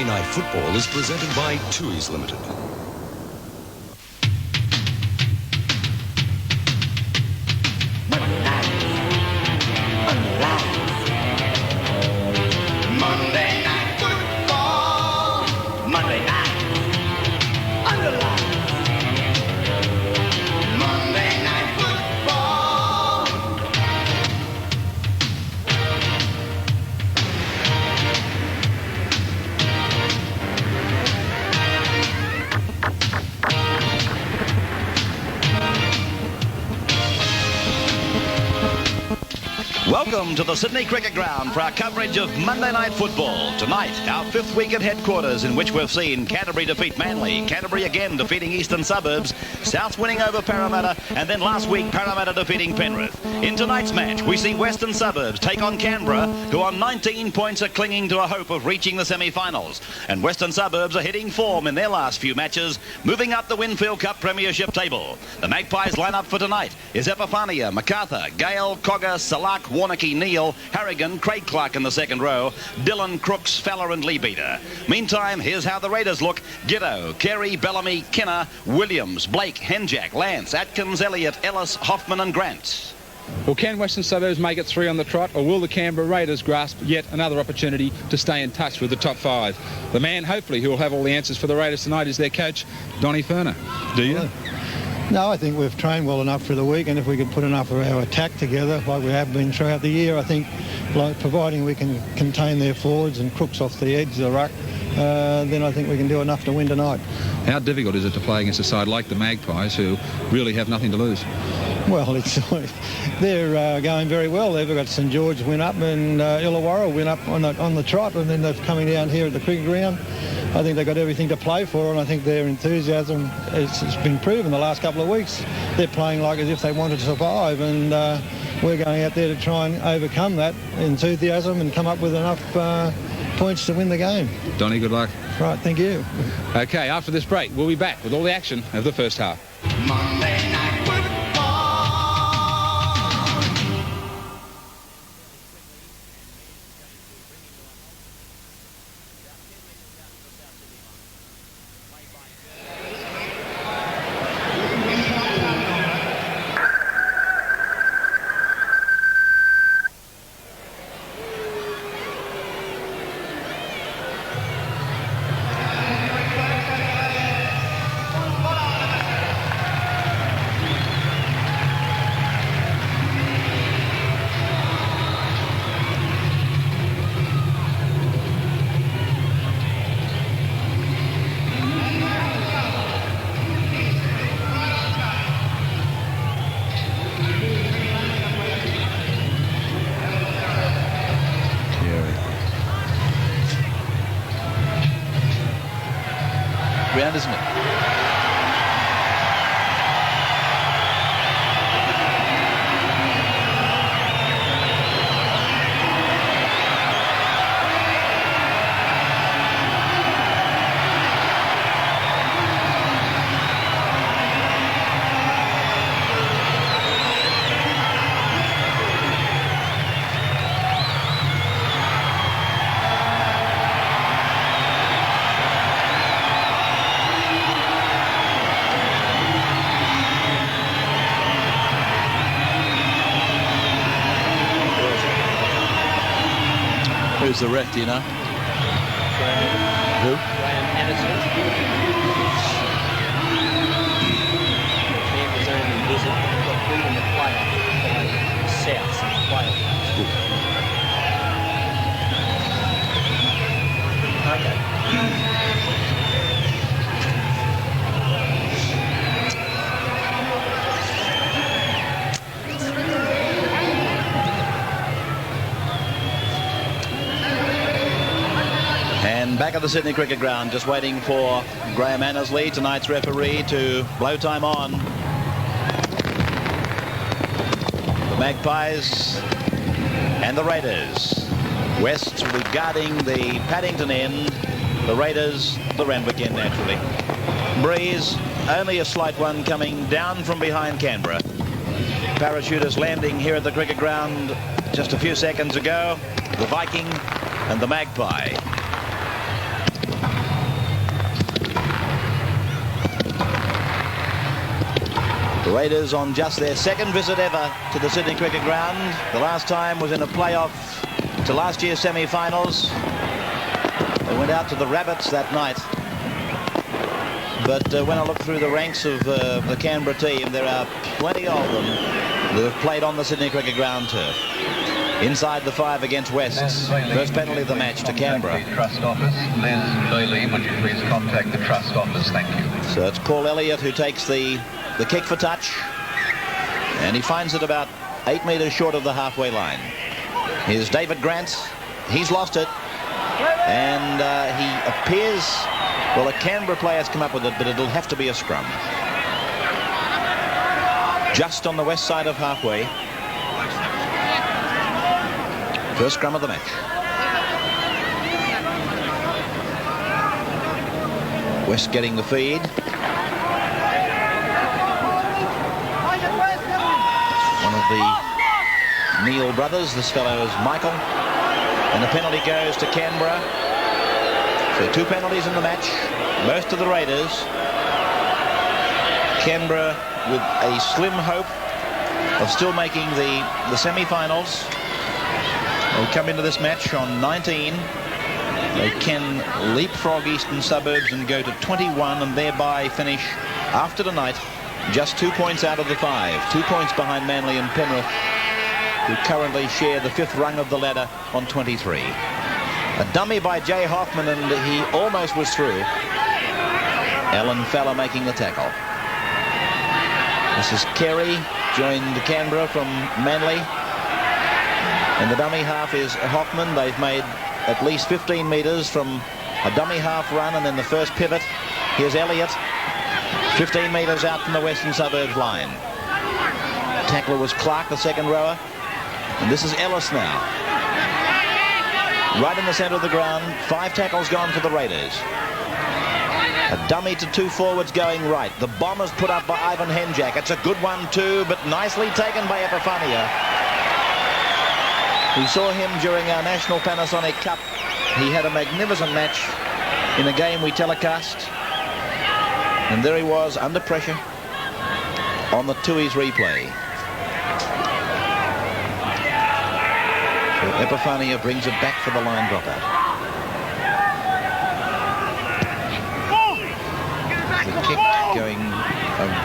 Monday Night Football is presented by Tui's Limited. Monday Night Football. Monday Night Underline. Monday Night Football. Welcome to the Sydney Cricket Ground for our coverage of Monday Night Football. Tonight, our fifth week at headquarters, in which we've seen Canterbury defeat Manly, Canterbury again defeating Eastern Suburbs, South winning over Parramatta, and then last week Parramatta defeating Penrith. In tonight's match, we see Western Suburbs take on Canberra, who on 19 points are clinging to a hope of reaching the semi-finals. And Western Suburbs are hitting form in their last few matches, moving up the Winfield Cup Premiership table. The Magpies line-up for tonight is Epifania, MacArthur, Gale, Cogger, Salak, Warnocky, Neal, Harrigan, Craig Clark in the second row, Dillon, Crooks, Feller and Leabeater. Meantime, here's how the Raiders look. Giddo, Carey, Bellamy, Kinner, Williams, Blake, Henjack, Lance, Atkins, Elliott, Ellis, Hoffman and Grant. Well, can Western Suburbs make it 3 on the trot, or will the Canberra Raiders grasp yet another opportunity to stay in touch with the top 5? The man, hopefully, who will have all the answers for the Raiders tonight is their coach, Donny Ferner. Do you? No, I think we've trained well enough for the week, and if we could put enough of our attack together like we have been throughout the year, I think, like, providing we can contain their forwards and Crooks off the edge of the ruck, then I think we can do enough to win tonight. How difficult is it to play against a side like the Magpies, who really have nothing to lose? Well, they're going very well. They've got St George win up and Illawarra win up on the trot, and then they're coming down here at the cricket ground. I think they've got everything to play for, and I think their enthusiasm it's been proven the last couple of weeks. They're playing like as if they wanted to survive, and we're going out there to try and overcome that enthusiasm and come up with enough points to win the game. Donny, good luck. Right, thank you. Okay, after this break, we'll be back with all the action of the first half. Monday Night Football. Round, isn't it? Who's the ref, do you know? Who? Graham Anderson. Canberra's only visit got beat in the playoff by South in the playoff. Okay. And back at the Sydney Cricket Ground, just waiting for Graham Annesley, tonight's referee, to blow time on. The Magpies and the Raiders. West will be guarding the Paddington end, the Raiders the Randwick end naturally. Breeze, only a slight one coming down from behind Canberra. Parachuters landing here at the cricket ground just a few seconds ago. The Viking and the Magpie. The Raiders on just their second visit ever to the Sydney Cricket Ground. The last time was in a playoff to last year's semi-finals. They went out to the Rabbits that night. But when I look through the ranks of the Canberra team, there are plenty of them that have played on the Sydney Cricket Ground turf. Inside the 5 against Wests. First penalty of the match to Canberra. Trust office. Liz Bailey, would you please contact the trust office? Thank you. So it's Paul Elliott who takes the kick for touch. And he finds it about 8 metres short of the halfway line. Here's David Grant. He's lost it. And he appears... Well, a Canberra player's come up with it, but it'll have to be a scrum. Just on the west side of halfway. First scrum of the match. West getting the feed. One of the Neil brothers. This fellow is Michael. And the penalty goes to Canberra. So 2 penalties in the match. Most of the Raiders. Canberra with a slim hope of still making the semi-finals. They'll come into this match on 19. They can leapfrog Eastern Suburbs and go to 21 and thereby finish after tonight just 2 points out of the 5. 2 points behind Manly and Penrith, who currently share the 5th rung of the ladder on 23. A dummy by Jay Hoffman, and he almost was through. Alan Fowler making the tackle. This is Kerry, joined Canberra from Manly. And the dummy half is Hoffman. They've made at least 15 metres from a dummy half run and then the first pivot. Here's Elliott, 15 metres out from the Western Suburbs line. Tackler was Clark, the second rower. And this is Ellis now. Right in the centre of the ground. 5 tackles gone for the Raiders. A dummy to 2 forwards going right. The bomb is put up by Ivan Henjak. It's a good one too, but nicely taken by Epifania. We saw him during our National Panasonic Cup. He had a magnificent match in a game we telecast. And there he was under pressure on the Tui's replay. So Epifania brings it back for the line dropout. The kick going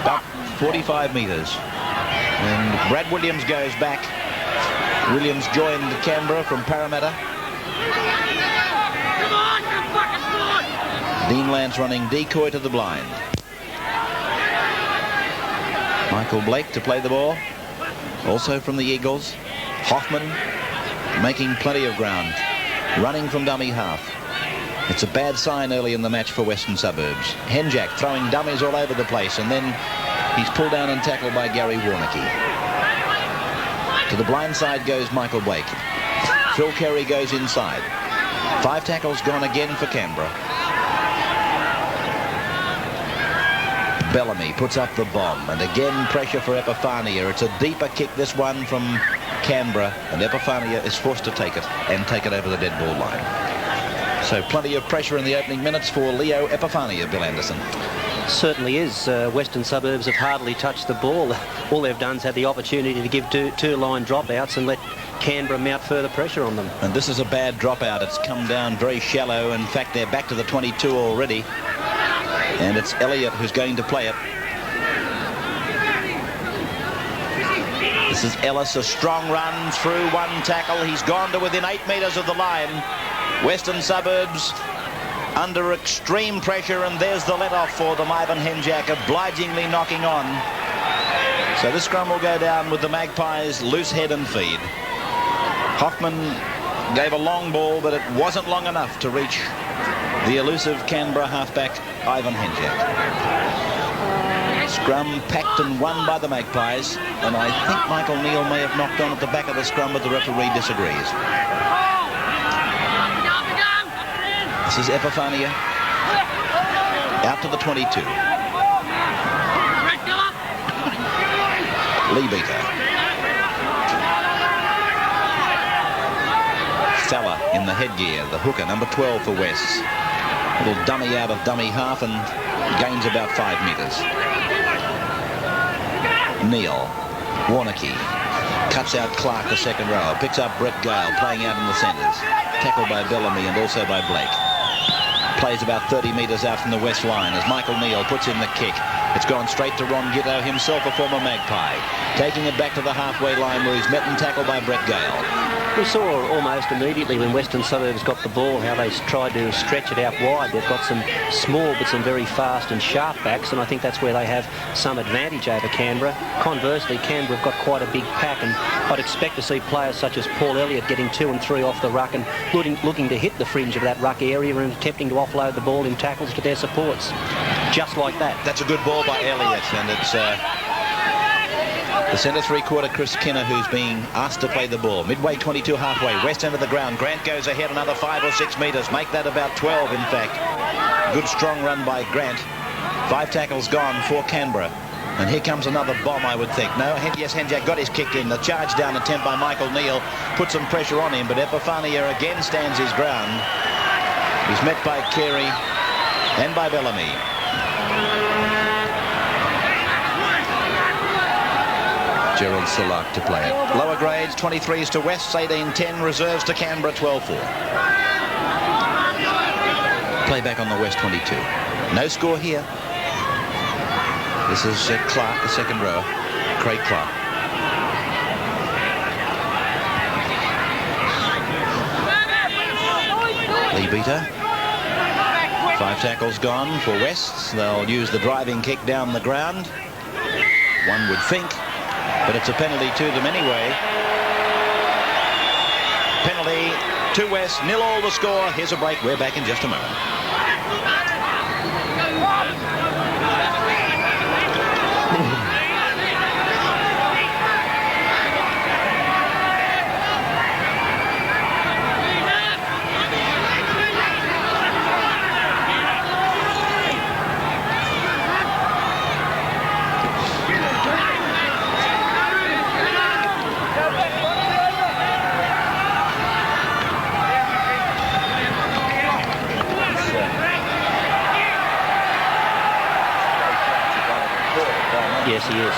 about 45 metres. And Brad Williams goes back. Williams joined Canberra from Parramatta. Dean Lance running decoy to the blind. Michael Blake to play the ball. Also from the Eagles. Hoffman making plenty of ground. Running from dummy half. It's a bad sign early in the match for Western Suburbs. Henjak throwing dummies all over the place, and then he's pulled down and tackled by Gary Warneke. To the blind side goes Michael Blake. Phil Kerry goes inside. 5 tackles gone again for Canberra. Bellamy puts up the bomb, and again pressure for Epifania. It's a deeper kick, this one from Canberra, and Epifania is forced to take it and take it over the dead ball line. So plenty of pressure in the opening minutes for Leo Epifania, Bill Anderson. Certainly is. Western Suburbs have hardly touched the ball. All they've done is had the opportunity to give two line dropouts and let Canberra mount further pressure on them. And this is a bad dropout. It's come down very shallow. In fact, they're back to the 22 already. And it's Elliott who's going to play it. This is Ellis, a strong run through 1 tackle. He's gone to within 8 metres of the line. Western Suburbs under extreme pressure, and there's the let-off for them. Ivan Henjak obligingly knocking on. So this scrum will go down with the Magpies loose head and feed. Hoffman gave a long ball, but it wasn't long enough to reach the elusive Canberra halfback Ivan Henjak. Scrum packed and won by the Magpies, and I think Michael Neal may have knocked on at the back of the scrum, but the referee disagrees. This is Epifania out to the 22. Lee Beater. Fowler in the headgear, the hooker, number 12 for Wests. Little dummy out of dummy half and gains about 5 metres. Neal. Warnocky cuts out Clark, the second row. Picks up Brett Gale, playing out in the centres. Tackled by Bellamy and also by Blake. Plays about 30 metres out from the west line as Michael Neal puts in the kick. It's gone straight to Ron Gitto, himself a former Magpie. Taking it back to the halfway line where he's met and tackled by Brett Gale. We saw almost immediately when Western Suburbs got the ball how they tried to stretch it out wide. They've got some small but some very fast and sharp backs, and I think that's where they have some advantage over Canberra. Conversely, Canberra have got quite a big pack, and I'd expect to see players such as Paul Elliott getting 2 and 3 off the ruck and looking to hit the fringe of that ruck area and attempting to offload the ball in tackles to their supports. Just like that. That's a good ball by Elliott, and it's the centre three-quarter Chris Kinner who's being asked to play the ball. Midway 22 halfway, west end of the ground. Grant goes ahead another 5 or 6 metres. Make that about 12 in fact. Good strong run by Grant. 5 tackles gone for Canberra. And here comes another bomb, I would think. No, yes, Henjak got his kick in. The charge down attempt by Michael Neal put some pressure on him, but Epifania again stands his ground. He's met by Carey and by Bellamy. Gerald Silak to play it. Lower grades, 23s to Wests, 18-10. Reserves to Canberra, 12-4. Play back on the West 22. No score here. This is Clark, the second row. Craig Clark. Lee Beater. 5 tackles gone for Wests. They'll use the driving kick down the ground. One would think. But it's a penalty to them anyway. Penalty to West. 0-0 the score. Here's a break. We're back in just a moment. Yes, he is.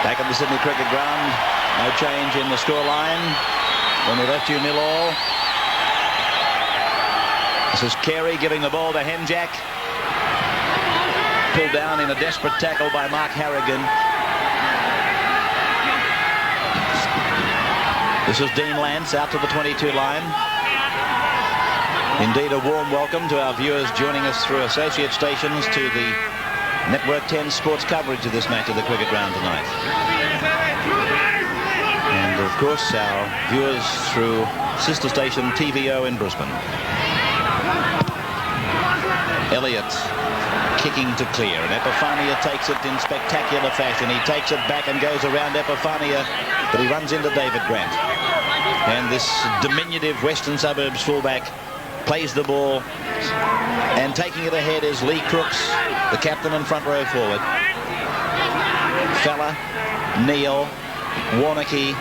Back at the Sydney Cricket Ground, no change in the scoreline when we left you 0-0. This is Carey giving the ball to Henjak. Pulled down in a desperate tackle by Mark Harrigan. This is Dean Lance out to the 22 line. Indeed, a warm welcome to our viewers joining us through associate stations to the Network 10 sports coverage of this match at the Cricket Ground tonight. And of course our viewers through sister station TVO in Brisbane. Elliott kicking to clear, and Epifania takes it in spectacular fashion. He takes it back and goes around Epifania, but he runs into David Grant. And this diminutive Western Suburbs fullback plays the ball, and taking it ahead is Lee Crooks, the captain and front row forward. Fella, Neal, Warnocky,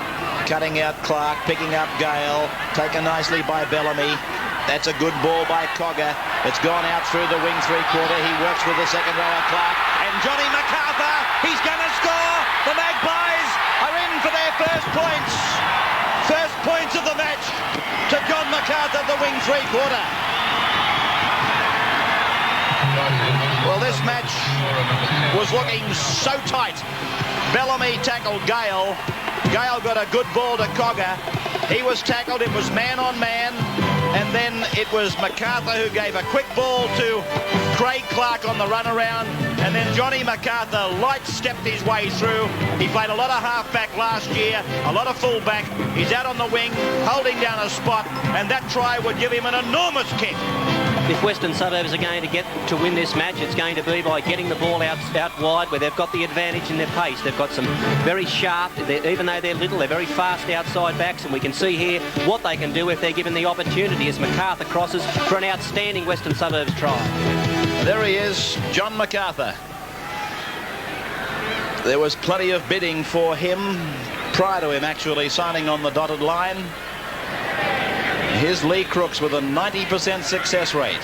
cutting out Clark, picking up Gale, taken nicely by Bellamy. That's a good ball by Cogger. It's gone out through the wing three-quarter. He works with the second rower Clark, and Johnny MacArthur, he's going to score. The Magpies are in for their first points. First points of the match to John MacArthur, the wing three-quarter. Well, this match was looking so tight. Bellamy tackled Gale. Gale got a good ball to Cogger. He was tackled. It was man on man. And then it was MacArthur who gave a quick ball to Craig Clark on the runaround. And then Johnny MacArthur light-stepped his way through. He played a lot of halfback last year, a lot of fullback. He's out on the wing, holding down a spot. And that try would give him an enormous kick. if Western Suburbs are going to get to win this match, it's going to be by getting the ball out wide where they've got the advantage in their pace. They've got some very sharp, even though they're little, they're very fast outside backs, and we can see here what they can do if they're given the opportunity as MacArthur crosses for an outstanding Western Suburbs try. There he is, John MacArthur. There was plenty of bidding for him prior to him actually signing on the dotted line. Here's Lee Crooks with a 90% success rate.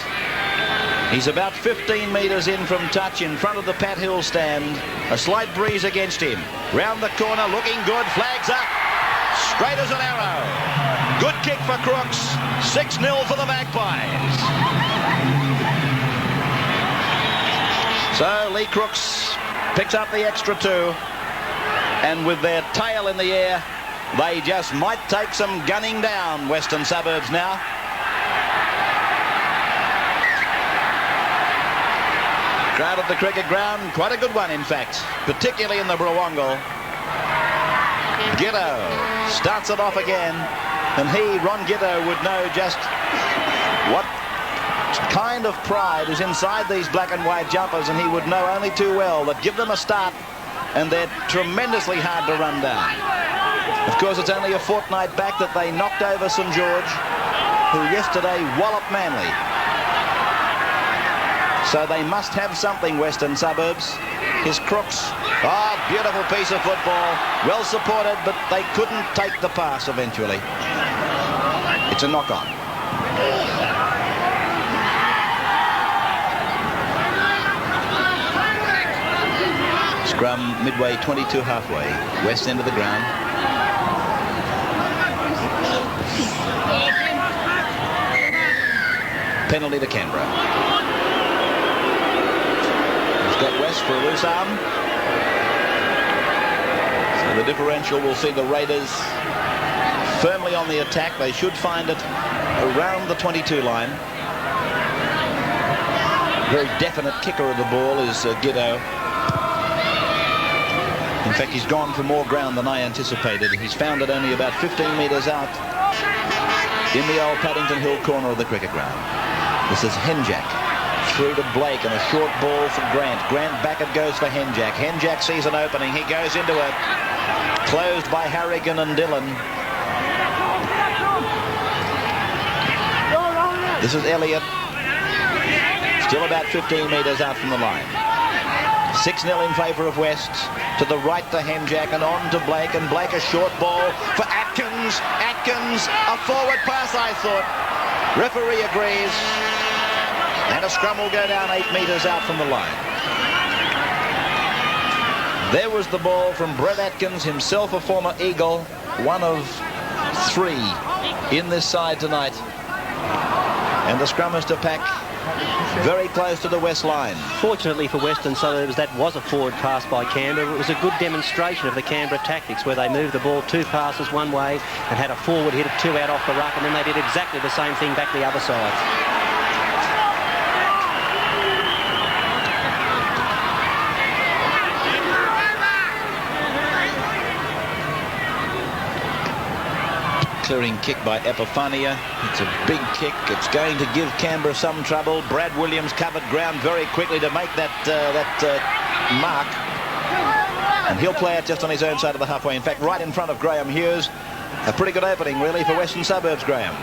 He's about 15 metres in from touch in front of the Pat Hill stand. A slight breeze against him. Round the corner, looking good, flags up. Straight as an arrow. Good kick for Crooks. 6-0 for the Magpies. So Lee Crooks picks up the extra 2. And with their tail in the air, they just might take some gunning down, Western Suburbs now. Crowd at the cricket ground, quite a good one in fact, particularly in the Brawongle. Giddo starts it off again, and Ron Giddo, would know just what kind of pride is inside these black and white jumpers, and he would know only too well that give them a start and they're tremendously hard to run down. Of course, it's only a fortnight back that they knocked over St George, who yesterday walloped Manly. So they must have something, Western Suburbs. Here's Crooks. Oh, beautiful piece of football. Well supported, but they couldn't take the pass eventually. It's a knock-on. Scrum midway, 22 halfway. West end of the ground. Penalty to Canberra. He's got West for a loose arm. So the differential will see the Raiders firmly on the attack. They should find it around the 22 line. Very definite kicker of the ball is Giddo. In fact, he's gone for more ground than I anticipated. He's found it only about 15 metres out in the old Paddington Hill corner of the cricket ground. This is Henjack through to Blake, and a short ball for Grant. Grant back it goes for Henjack. Henjack sees an opening. He goes into it. Closed by Harrigan and Dillon. This is Elliott. Still about 15 metres out from the line. 6-0 in favour of West. To the right to Henjack and on to Blake, and Blake a short ball for Atkins. Atkins, a forward pass, I thought. Referee agrees. And a scrum will go down 8 metres out from the line. There was the ball from Brett Atkins, himself a former Eagle, one of 3 in this side tonight. And the scrum is to pack very close to the west line. Fortunately for Western Suburbs, that was a forward pass by Canberra. It was a good demonstration of the Canberra tactics, where they moved the ball 2 passes one way and had a forward hit it 2 out off the ruck, and then they did exactly the same thing back the other side. Clearing kick by Epiphania. It's a big kick. It's going to give Canberra some trouble. Brad Williams covered ground very quickly to make that mark. And he'll play it just on his own side of the halfway. In fact, right in front of Graham Hughes. A pretty good opening, really, for Western Suburbs, Graham.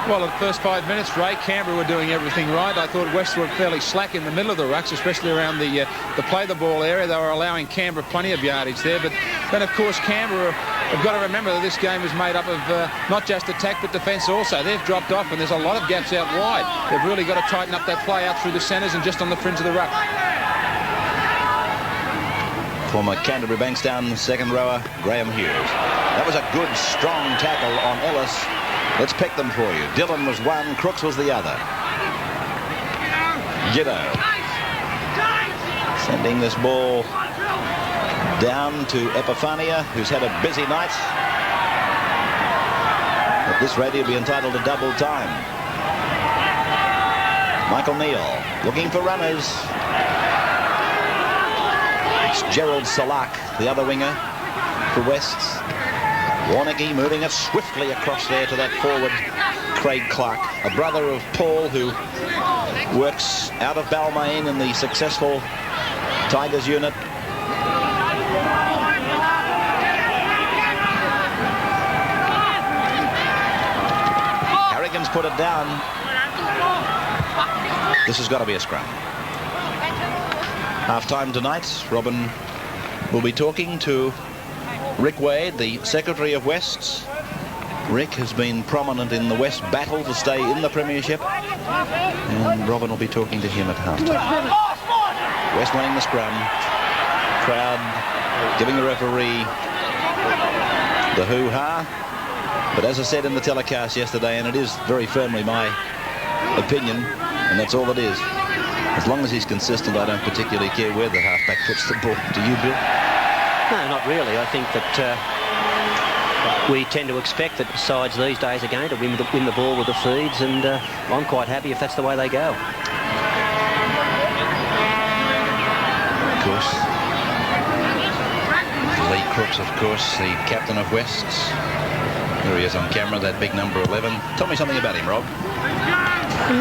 Well, in the first 5 minutes, Ray, Canberra were doing everything right. I thought West were fairly slack in the middle of the rucks, especially around the play the ball area. They were allowing Canberra plenty of yardage there. But then, of course, Canberra have got to remember that this game is made up of not just attack but defence also. They've dropped off, and there's a lot of gaps out wide. They've really got to tighten up that play out through the centres and just on the fringe of the ruck. Former Canterbury Bankstown second rower, Graham Hughes. That was a good, strong tackle on Ellis. Let's pick them for you. Dillon was one, Crooks was the other. Giddo sending this ball down to Epiphania, who's had a busy night. At this rate, he'll be entitled to double time. Michael Neal looking for runners. It's Gerald Salak, the other winger for West. Warneke moving it swiftly across there to that forward, Craig Clark, a brother of Paul who works out of Balmain in the successful Tigers unit. Harrigan's put it down. This has got to be a scrum. Half-time tonight, Robin will be talking to Rick Wade, the Secretary of Wests. Rick has been prominent in the West battle to stay in the Premiership, and Robin will be talking to him at half-time. West winning the scrum. Crowd giving the referee the hoo-ha. But as I said in the telecast yesterday, and it is very firmly my opinion, and that's all it is, as long as he's consistent, I don't particularly care where the halfback puts the ball. Do you, Bill? No, not really. I think that we tend to expect that sides these days are going to win the ball with the feeds, and I'm quite happy if that's the way they go. Of course. Lee Crooks, of course, the captain of Wests. There he is on camera, that big number 11. Tell me something about him, Rob.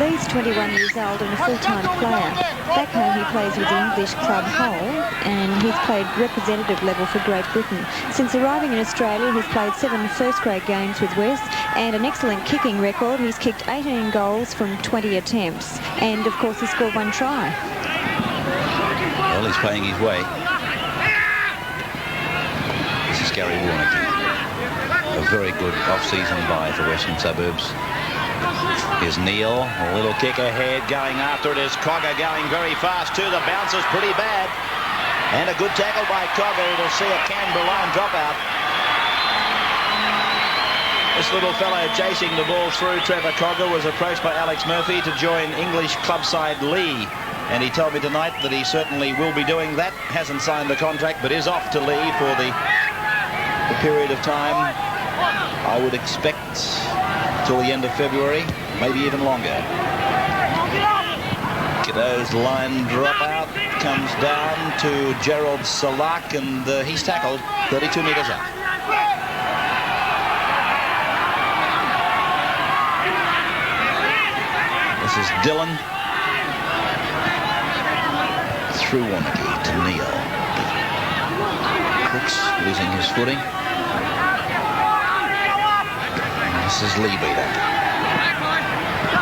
Lee's 21 years old and a full-time player. Back home he plays with the English club Hull, and he's played representative level for Great Britain. Since arriving in Australia, he's played 7 first-grade games with West and an excellent kicking record. He's kicked 18 goals from 20 attempts, and of course he scored 1 try. Well, he's playing his way. This is Gary Warneke. A very good off-season buy for Western Suburbs. Here's Neil, a little kick ahead, going after it is Cogger, going very fast too. The bounce is pretty bad. And a good tackle by Cogger to see a Canberra line drop out. This little fellow chasing the ball through, Trevor Cogger, was approached by Alex Murphy to join English club side Lee. And he told me tonight that he certainly will be doing that. Hasn't signed the contract, but is off to Lee for the period of time. I would expect till the end of February, maybe even longer. Kiddo's line drop out, comes down to Gerald Salak, and he's tackled 32 metres out. This is Dillon. Through Warneke to Neil. Crooks losing his footing. This is Lee Beater.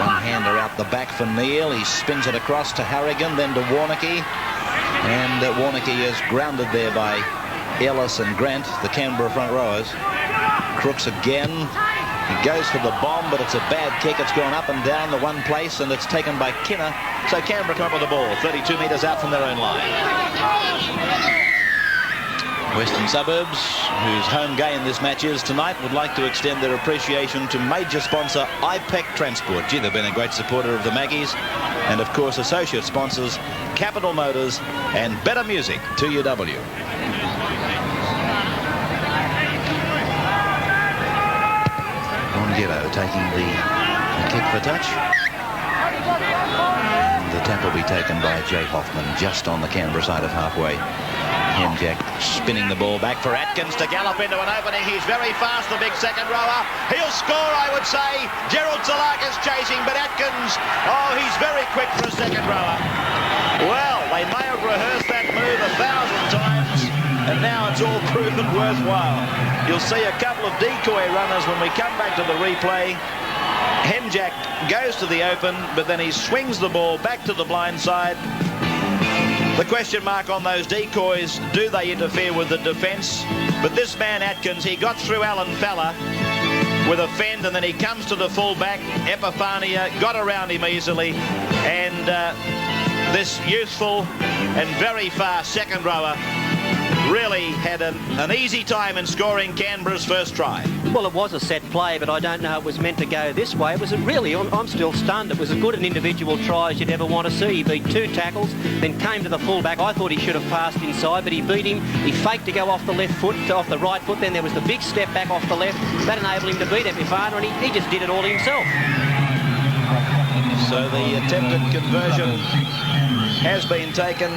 One-hander out the back for Neil. He spins it across to Harrigan, then to Warneke. And Warneke is grounded there by Ellis and Grant, the Canberra front rowers. Crooks again. He goes for the bomb, but it's a bad kick. It's gone up and down the one place, and it's taken by Kinner. So Canberra come up with the ball, 32 metres out from their own line. Western Suburbs, whose home game this match is tonight, would like to extend their appreciation to major sponsor IPEC Transport. Gee, they've been a great supporter of the Maggies. And of course, associate sponsors Capital Motors and Better Music, 2UW. Ghetto taking the kick for touch. And the tap will be taken by Jay Hoffman just on the Canberra side of halfway. Hemjack spinning the ball back for Atkins to gallop into an opening. He's very fast, the big second rower. He'll score, I would say. Gerald Salak is chasing, but Atkins, oh, he's very quick for a second rower. Well, they may have rehearsed that move 1,000 times, and now it's all proven worthwhile. You'll see a couple of decoy runners when we come back to the replay. Hemjack goes to the open, but then he swings the ball back to the blind side. The question mark on those decoys, do they interfere with the defence? But this man Atkins, he got through Alan Fowler with a fend, and then he comes to the full-back, Epiphania, got around him easily, and this youthful and very fast second rower really had an easy time in scoring Canberra's first try. Well, it was a set play, but I don't know it was meant to go this way. It was really, I'm still stunned. It was as good an individual try as you'd ever want to see. He beat 2 tackles, then came to the fullback. I thought he should have passed inside, but he beat him. He faked to go off the left foot, off the right foot. Then there was the big step back off the left. That enabled him to beat Epiphania, and he just did it all himself. So the attempted conversion has been taken,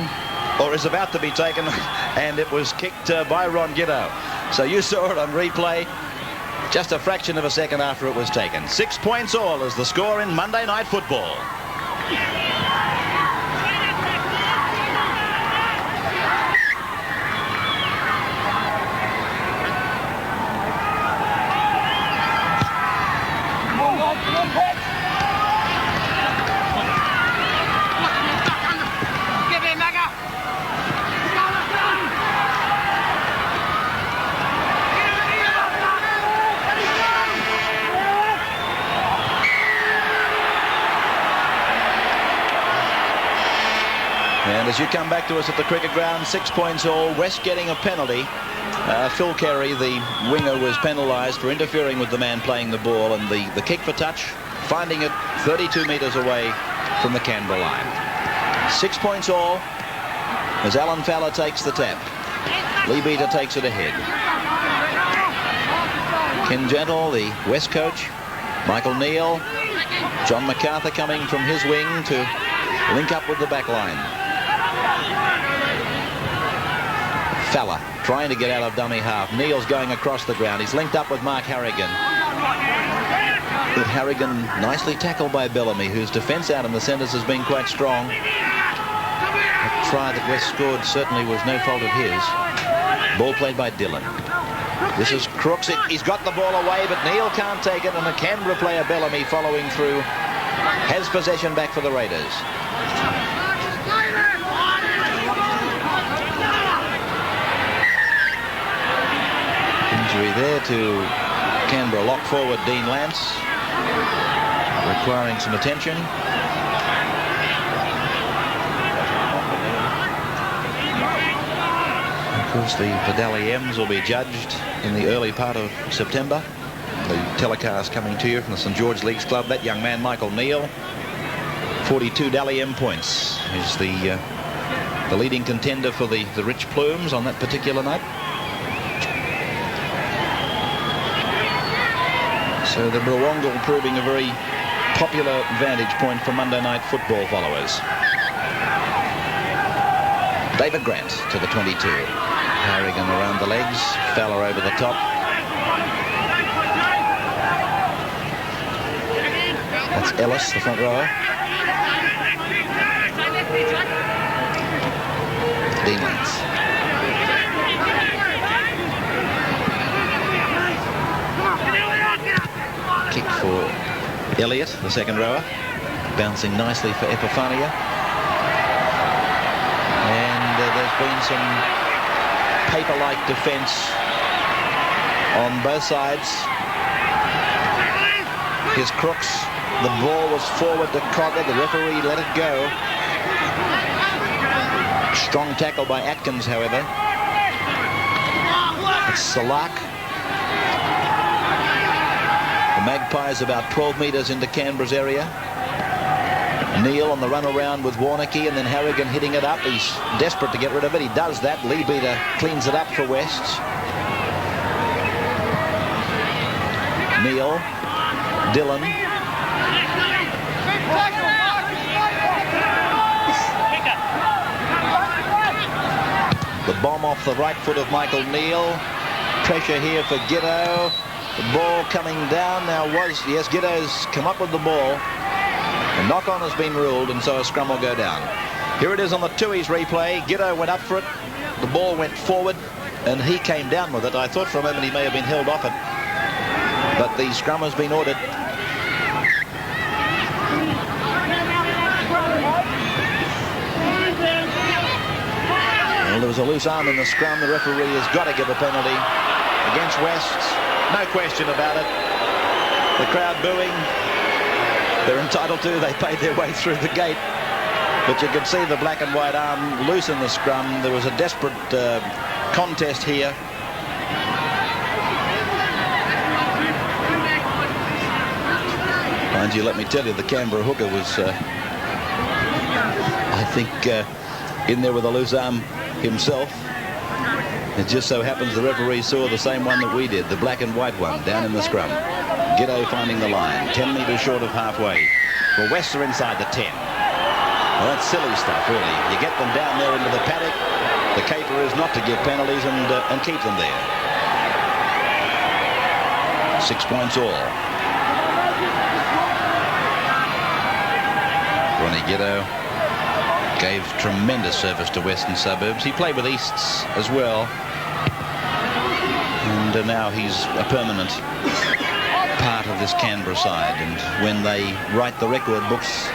or is about to be taken, and it was kicked by Ron Giddo. So you saw it on replay. just a fraction of a second after it was taken. 6 points all is the score in Monday Night Football. And as you come back to us at the cricket ground, 6 points all. West getting a penalty. Phil Carey, the winger, was penalised for interfering with the man playing the ball, and the kick for touch, finding it 32 metres away from the Canberra line. 6 points all as Alan Fowler takes the tap. Lee Beater takes it ahead. Ken Gentle, the West coach. Michael Neal. John MacArthur coming from his wing to link up with the back line. Fowler trying to get out of dummy half. Neal's going across the ground. He's linked up with Mark Harrigan. But Harrigan nicely tackled by Bellamy, whose defence out in the centres has been quite strong. The try that West scored certainly was no fault of his. Ball played by Dillon. This is Crooks. He's got the ball away, but Neal can't take it, and the Canberra player Bellamy following through has possession back for the Raiders. Injury there to Canberra lock forward Dean Lance, requiring some attention. Of course, the Vidali M's will be judged in the early part of September. The telecast coming to you from the St George Leagues Club. That young man, Michael Neal, 42 Dally M points, is the leading contender for the Rich Plumes on that particular night. So the Mrawongle proving a very popular vantage point for Monday Night Football followers. David Grant to the 22. Harrigan around the legs. Fowler over the top. That's Ellis, the front rower. Dean Lance. Kick for Elliott, the second rower. Bouncing nicely for Epifania. And there's been some paper-like defence on both sides. Here's Crooks. The ball was forward to Cogger. The referee let it go. Strong tackle by Atkins, however. It's Salak. The Magpies about 12 metres into Canberra's area. Neal on the run around with Warnocky, and then Harrigan hitting it up. He's desperate to get rid of it. He does that. Lee Beater cleans it up for Wests. Neal, Dillon. The bomb off the right foot of Michael Neal. Pressure here for Giddo. The ball coming down now yes, Giddo's come up with the ball. A knock-on has been ruled, and so a scrum will go down. Here it is on the Tooheys replay. Giddo went up for it. The ball went forward, and he came down with it. I thought for a moment he may have been held off it, but the scrum has been ordered. Well, there was a loose arm in the scrum. The referee has got to give a penalty against West. No question about it. The crowd booing. They're entitled to. They paid their way through the gate. But you can see the black and white arm loose in the scrum. There was a desperate contest here. Mind you, let me tell you, the Canberra hooker was, I think, in there with a loose arm himself. It just so happens the referee saw the same one that we did, the black and white one, down in the scrum. Giddo finding the line, 10 metres short of halfway. Well, Wests are inside the 10. Well, that's silly stuff, really. You get them down there into the paddock. The caper is not to give penalties and keep them there. 6 points all. Ronnie Giddo gave tremendous service to Western Suburbs. He played with Easts as well. And now he's a permanent part of this Canberra side. And when they write the record books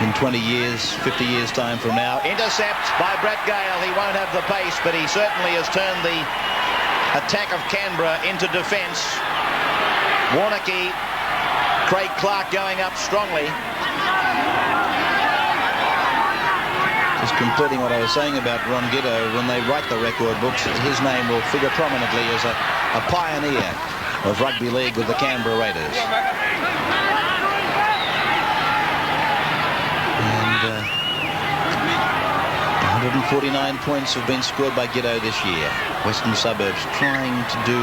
in 20 years, 50 years time from now. Intercept by Brett Gale. He won't have the pace, but he certainly has turned the attack of Canberra into defence. Warnocky, Craig Clark going up strongly. Just completing what I was saying about Ron Giddo, when they write the record books, his name will figure prominently as a pioneer of rugby league with the Canberra Raiders. And 149 points have been scored by Giddo this year. Western Suburbs trying to do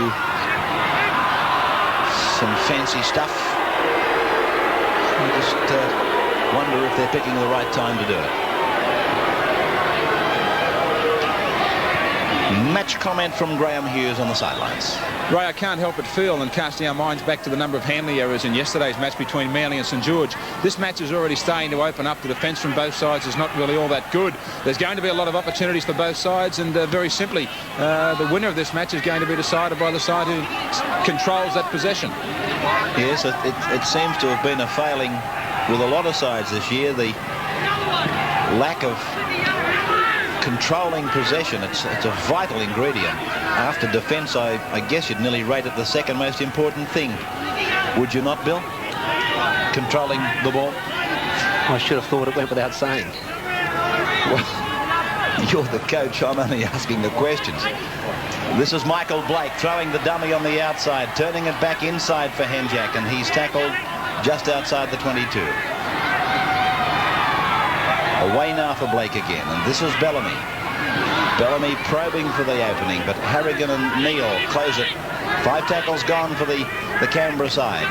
some fancy stuff. I just wonder if they're picking the right time to do it. Match comment from Graham Hughes on the sidelines. Ray, I can't help but feel, and casting our minds back to the number of Hanley errors in yesterday's match between Manly and St George, this match is already starting to open up. The defence from both sides is not really all that good. There's going to be a lot of opportunities for both sides, and very simply, the winner of this match is going to be decided by the side who controls that possession. Yes, it seems to have been a failing with a lot of sides this year. The lack of controlling possession, it's a vital ingredient. After defence, I guess you'd nearly rate it the second most important thing. Would you not, Bill? Controlling the ball? I should have thought it went without saying. Well, you're the coach. I'm only asking the questions. This is Michael Blake throwing the dummy on the outside, turning it back inside for Henjak, and he's tackled just outside the 22. Away now for Blake again, and this is Bellamy. Bellamy probing for the opening, but Harrigan and Neal close it. 5 tackles gone for the Canberra side.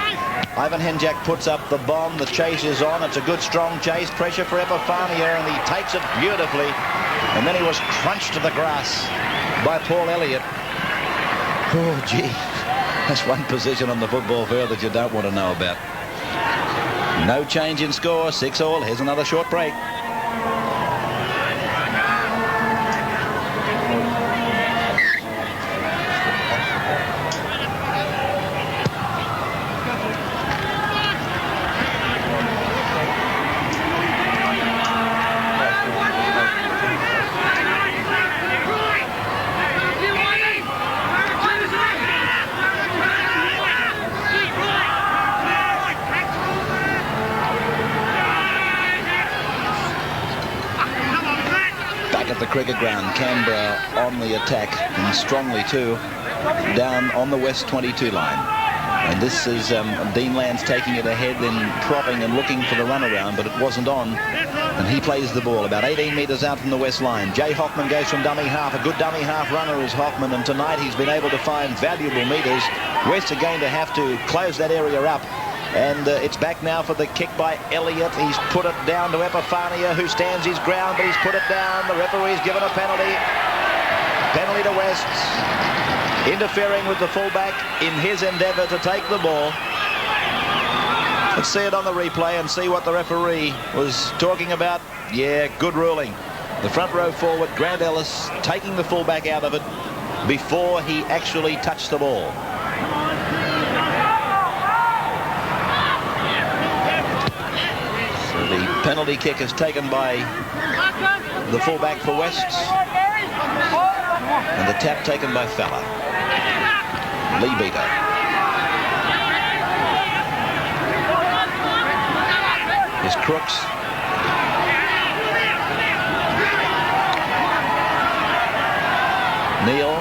Ivan Henjak puts up the bomb. The chase is on. It's a good strong chase. Pressure for Epifania, and he takes it beautifully. And then he was crunched to the grass by Paul Elliott. Oh, gee. That's one position on the football field that you don't want to know about. No change in score. 6-all. Here's another short break. The cricket ground, Canberra on the attack, and strongly too, down on the West 22 line. And this is Dean Lance taking it ahead, then propping and looking for the runaround, but it wasn't on, and he plays the ball about 18 metres out from the West line. Jay Hoffman goes from dummy half. A good dummy half runner is Hoffman, and tonight he's been able to find valuable metres. West are going to have to close that area up. And it's back now for the kick by Elliott. He's put it down to Epifania, who stands his ground, but he's put it down. The referee's given a penalty. Penalty to West. Interfering with the fullback in his endeavour to take the ball. Let's see it on the replay and see what the referee was talking about. Yeah, good ruling. The front row forward, Grant Ellis, taking the fullback out of it before he actually touched the ball. The penalty kick is taken by the fullback for Wests, and the tap taken by Fella. Lee Beater. Here's Crooks. Neal.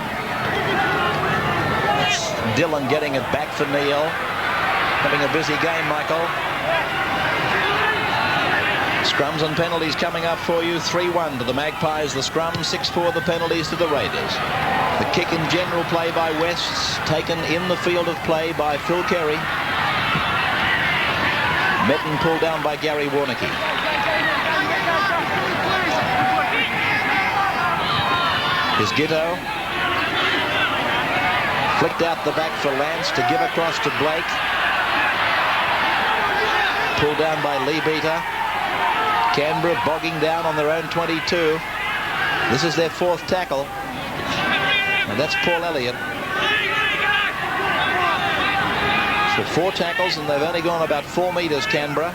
That's Dillon getting it back for Neal. Having a busy game, Michael. Scrums and penalties coming up for you. 3-1 to the Magpies, the scrum. 6-4 the penalties to the Raiders. The kick in general play by Wests, taken in the field of play by Phil Carey. Metten pulled down by Gary Warnocky. Here's Gitto. Flicked out the back for Lance to give across to Blake. Pulled down by Lebeater. Canberra bogging down on their own 22. This is their 4th tackle. And that's Paul Elliott. So 4 tackles, and they've only gone about 4 metres, Canberra.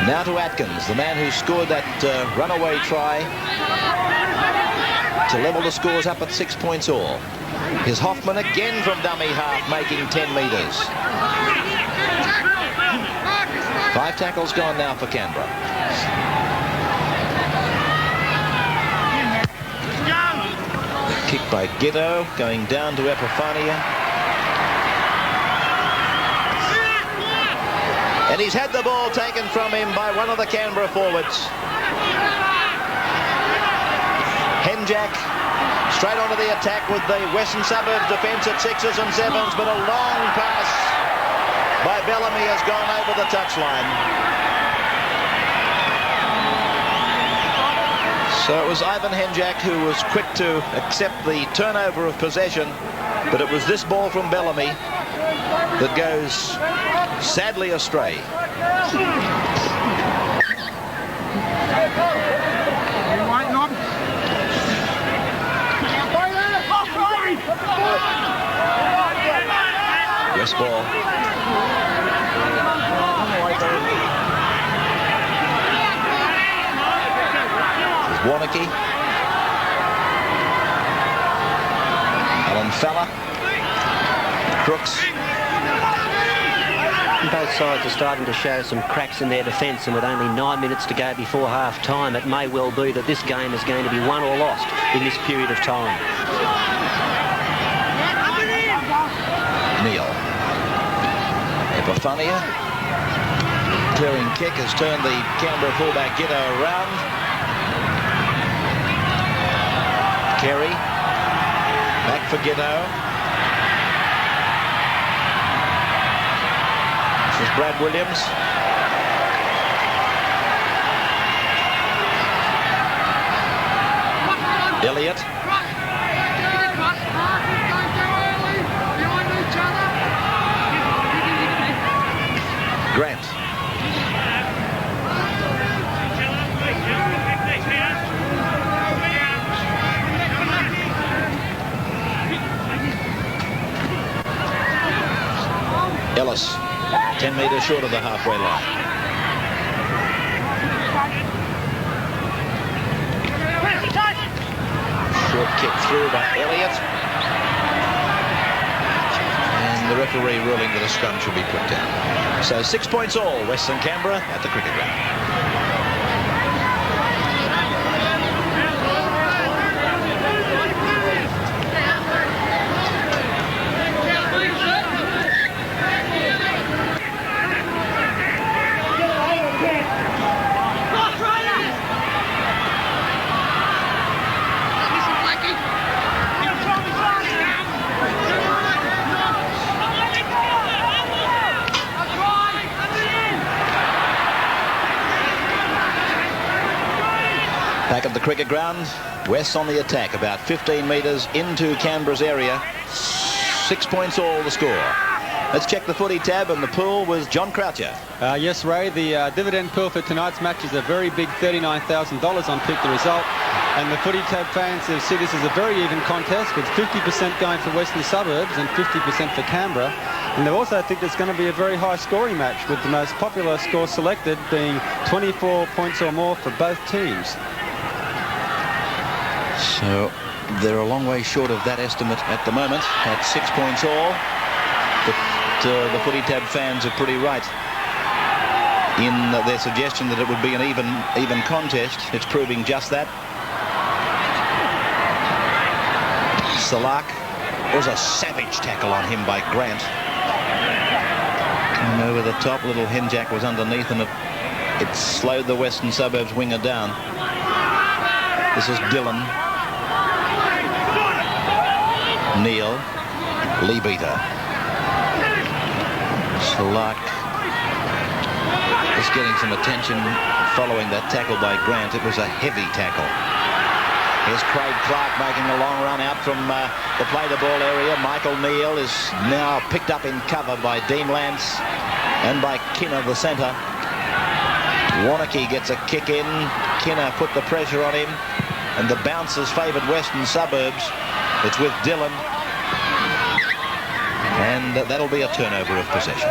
Now to Atkins, the man who scored that runaway try to level the scores up at 6 points all. Here's Hoffman again from dummy half, making 10 metres. 5 tackles gone now for Canberra. Kick by Giddo, going down to Epifania. And he's had the ball taken from him by one of the Canberra forwards. Henjack straight onto the attack with the Western Suburbs defence at 6s and 7s, but a long pass by Bellamy has gone over the touchline. So it was Ivan Henjack who was quick to accept the turnover of possession, but it was this ball from Bellamy that goes sadly astray. Yes, ball. Warnocky. Alan Fella. Crooks. Both sides are starting to show some cracks in their defence, and with only 9 minutes to go before half-time, it may well be that this game is going to be won or lost in this period of time. Neil. Epifania. Clearing kick has turned the Canberra fullback Giddo around. Kerry. Back for Giddo. This is Brad Williams. Elliott. Grant. Ellis, 10 metres short of the halfway line. Short kick through by Elliott. And the referee ruling that a scrum should be put down. So 6 points all, Western Canberra at the cricket ground. Back at the cricket ground, West on the attack, about 15 metres into Canberra's area. 6 points all the score. Let's check the footy tab and the pool with John Croucher. Yes, Ray, the dividend pool for tonight's match is a very big $39,000 on Pick the Result. And the footy tab fans have seen this as a very even contest with 50% going for Western Suburbs and 50% for Canberra. And they also think it's going to be a very high scoring match, with the most popular score selected being 24 points or more for both teams. So they're a long way short of that estimate at the moment at 6 points all. But the footy tab fans are pretty right in their suggestion that it would be an even contest. It's proving just that. Salak. Was a savage tackle on him by Grant. Coming over the top, little Henjack was underneath, and it slowed the Western Suburbs winger down. This is Dillon. Neil. Lebeater. Salak is getting some attention following that tackle by Grant. It was a heavy tackle. Here's Craig Clark making a long run out from the play-the-ball area. Michael Neal is now picked up in cover by Dean Lance and by Kinner, the centre. Warnocky gets a kick in. Kinner put the pressure on him, and the bouncers favoured Western Suburbs. It's with Dillon, and that'll be a turnover of possession.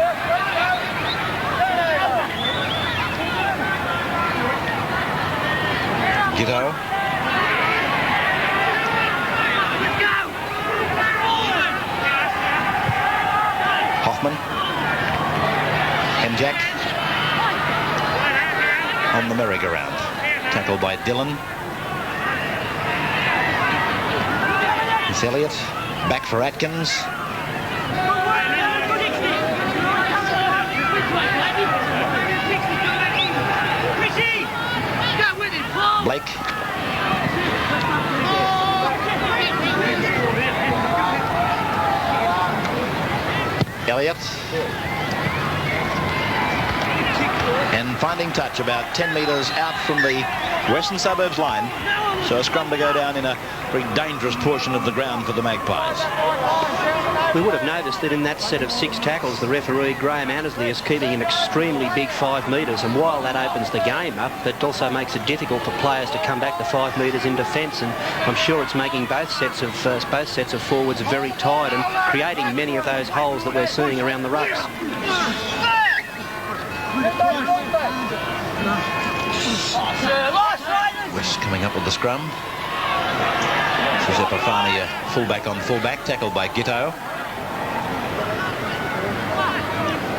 Gitto. Hoffman. Henjack. On the merry-go-round. Tackled by Dillon. It's Elliott. Back for Atkins. Blake. Elliott. And finding touch about 10 metres out from the Western Suburbs line. So a scrum to go down in a very dangerous portion of the ground for the Magpies. We would have noticed that in that set of 6 tackles, the referee, Graham Annesley, is keeping an extremely big 5 metres. And while that opens the game up, it also makes it difficult for players to come back to 5 metres in defence. And I'm sure it's making both sets of forwards very tired and creating many of those holes that we're seeing around the rucks. West coming up with the scrum. This is Epifania, fullback on fullback, tackled by Gitto.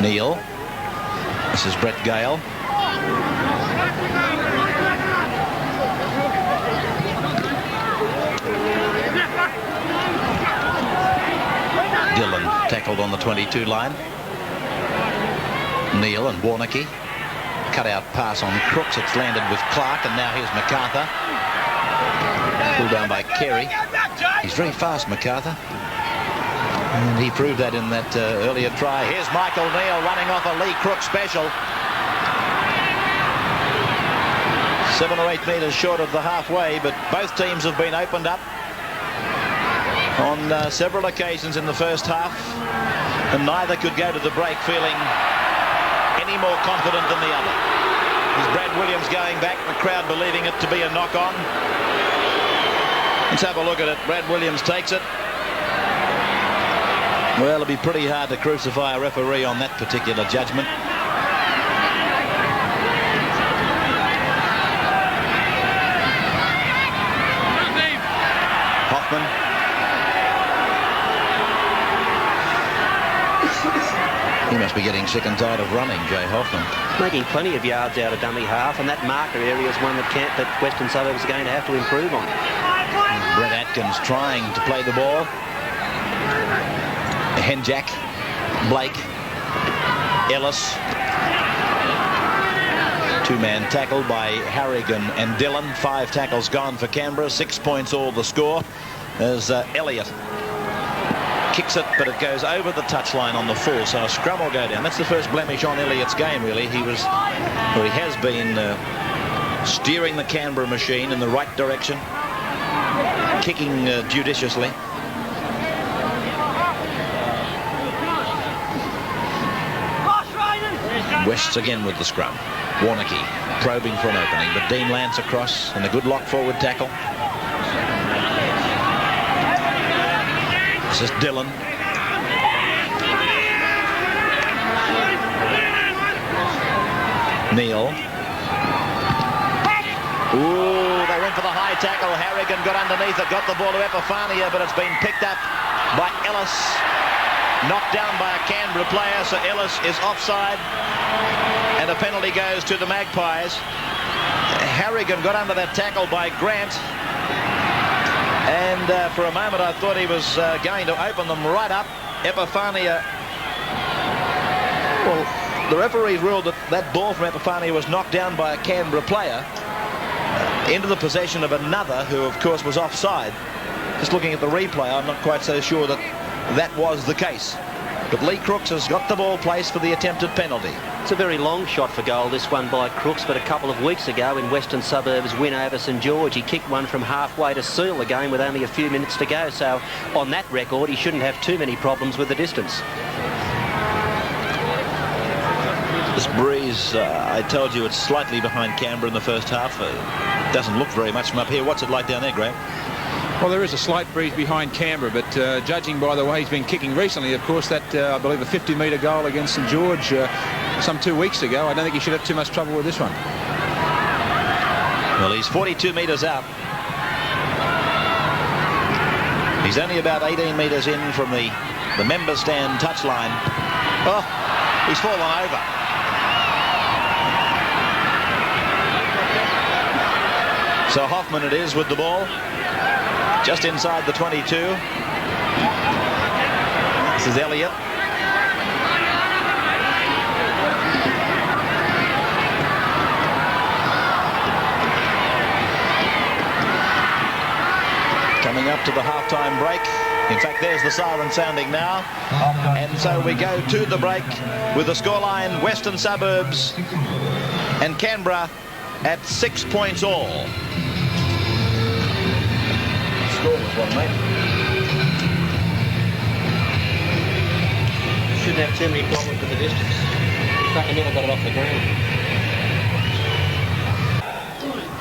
Neal. This is Brett Gale. Dillon tackled on the 22 line. Neal and Warnocky. Cut out pass on Crooks. It's landed with Clark, and now here's MacArthur. Pulled down by Carey. He's very fast, MacArthur. And he proved that in that earlier try. Here's Michael Neal running off a Lee Crook special. 7 or 8 metres short of the halfway, but both teams have been opened up on several occasions in the first half, and neither could go to the break feeling any more confident than the other. There's Brad Williams going back, the crowd believing it to be a knock-on. Let's have a look at it. Brad Williams takes it. Well, it'll be pretty hard to crucify a referee on that particular judgment. Hoffman. He must be getting sick and tired of running, Jay Hoffman. Making plenty of yards out of dummy half, and that marker area is one that Western Suburbs are going to have to improve on. Brett Atkins trying to play the ball. Henjack, Blake, Ellis. 2-man tackle by Harrigan and Dillon. 5 tackles gone for Canberra. 6 points all the score. As Elliott kicks it, but it goes over the touchline on the full, so a scrum will go down. That's the first blemish on Elliott's game, really. He has been steering the Canberra machine in the right direction, kicking judiciously. West's again with the scrum. Warnocky probing for an opening, but Dean Lance across and a good lock forward tackle. This is Dillon. Neal. Ooh, they went for the high tackle. Harrigan got underneath it, got the ball to Epifania, but it's been picked up by Ellis. Knocked down by a Canberra player, so Ellis is offside, and a penalty goes to the Magpies. Harrigan got under that tackle by Grant, and for a moment I thought he was going to open them right up. Epifania, well, the referees ruled that that ball from Epifania was knocked down by a Canberra player into the possession of another who of course was offside. Just looking at the replay, I'm not quite so sure that that was the case. But Lee Crooks has got the ball placed for the attempted penalty. It's a very long shot for goal, this one by Crooks, but a couple of weeks ago in Western Suburbs win over St George, he kicked one from halfway to seal the game with only a few minutes to go. So on that record, he shouldn't have too many problems with the distance. This breeze, I told you, it's slightly behind Canberra in the first half. Doesn't look very much from up here. What's it like down there, Graham? Well, there is a slight breeze behind Canberra, but judging by the way he's been kicking recently, of course, that, I believe, a 50-metre goal against St George some 2 weeks ago, I don't think he should have too much trouble with this one. Well, he's 42 metres out. He's only about 18 metres in from the member stand touchline. Oh, he's fallen over. So Hoffman it is with the ball. Just inside the 22. This is Elliott. Coming up to the half-time break. In fact, there's the siren sounding now. And so we go to the break with the scoreline Western Suburbs and Canberra at 6 points all. Shouldn't have too many problems with the distance. In fact, I never got it off the ground.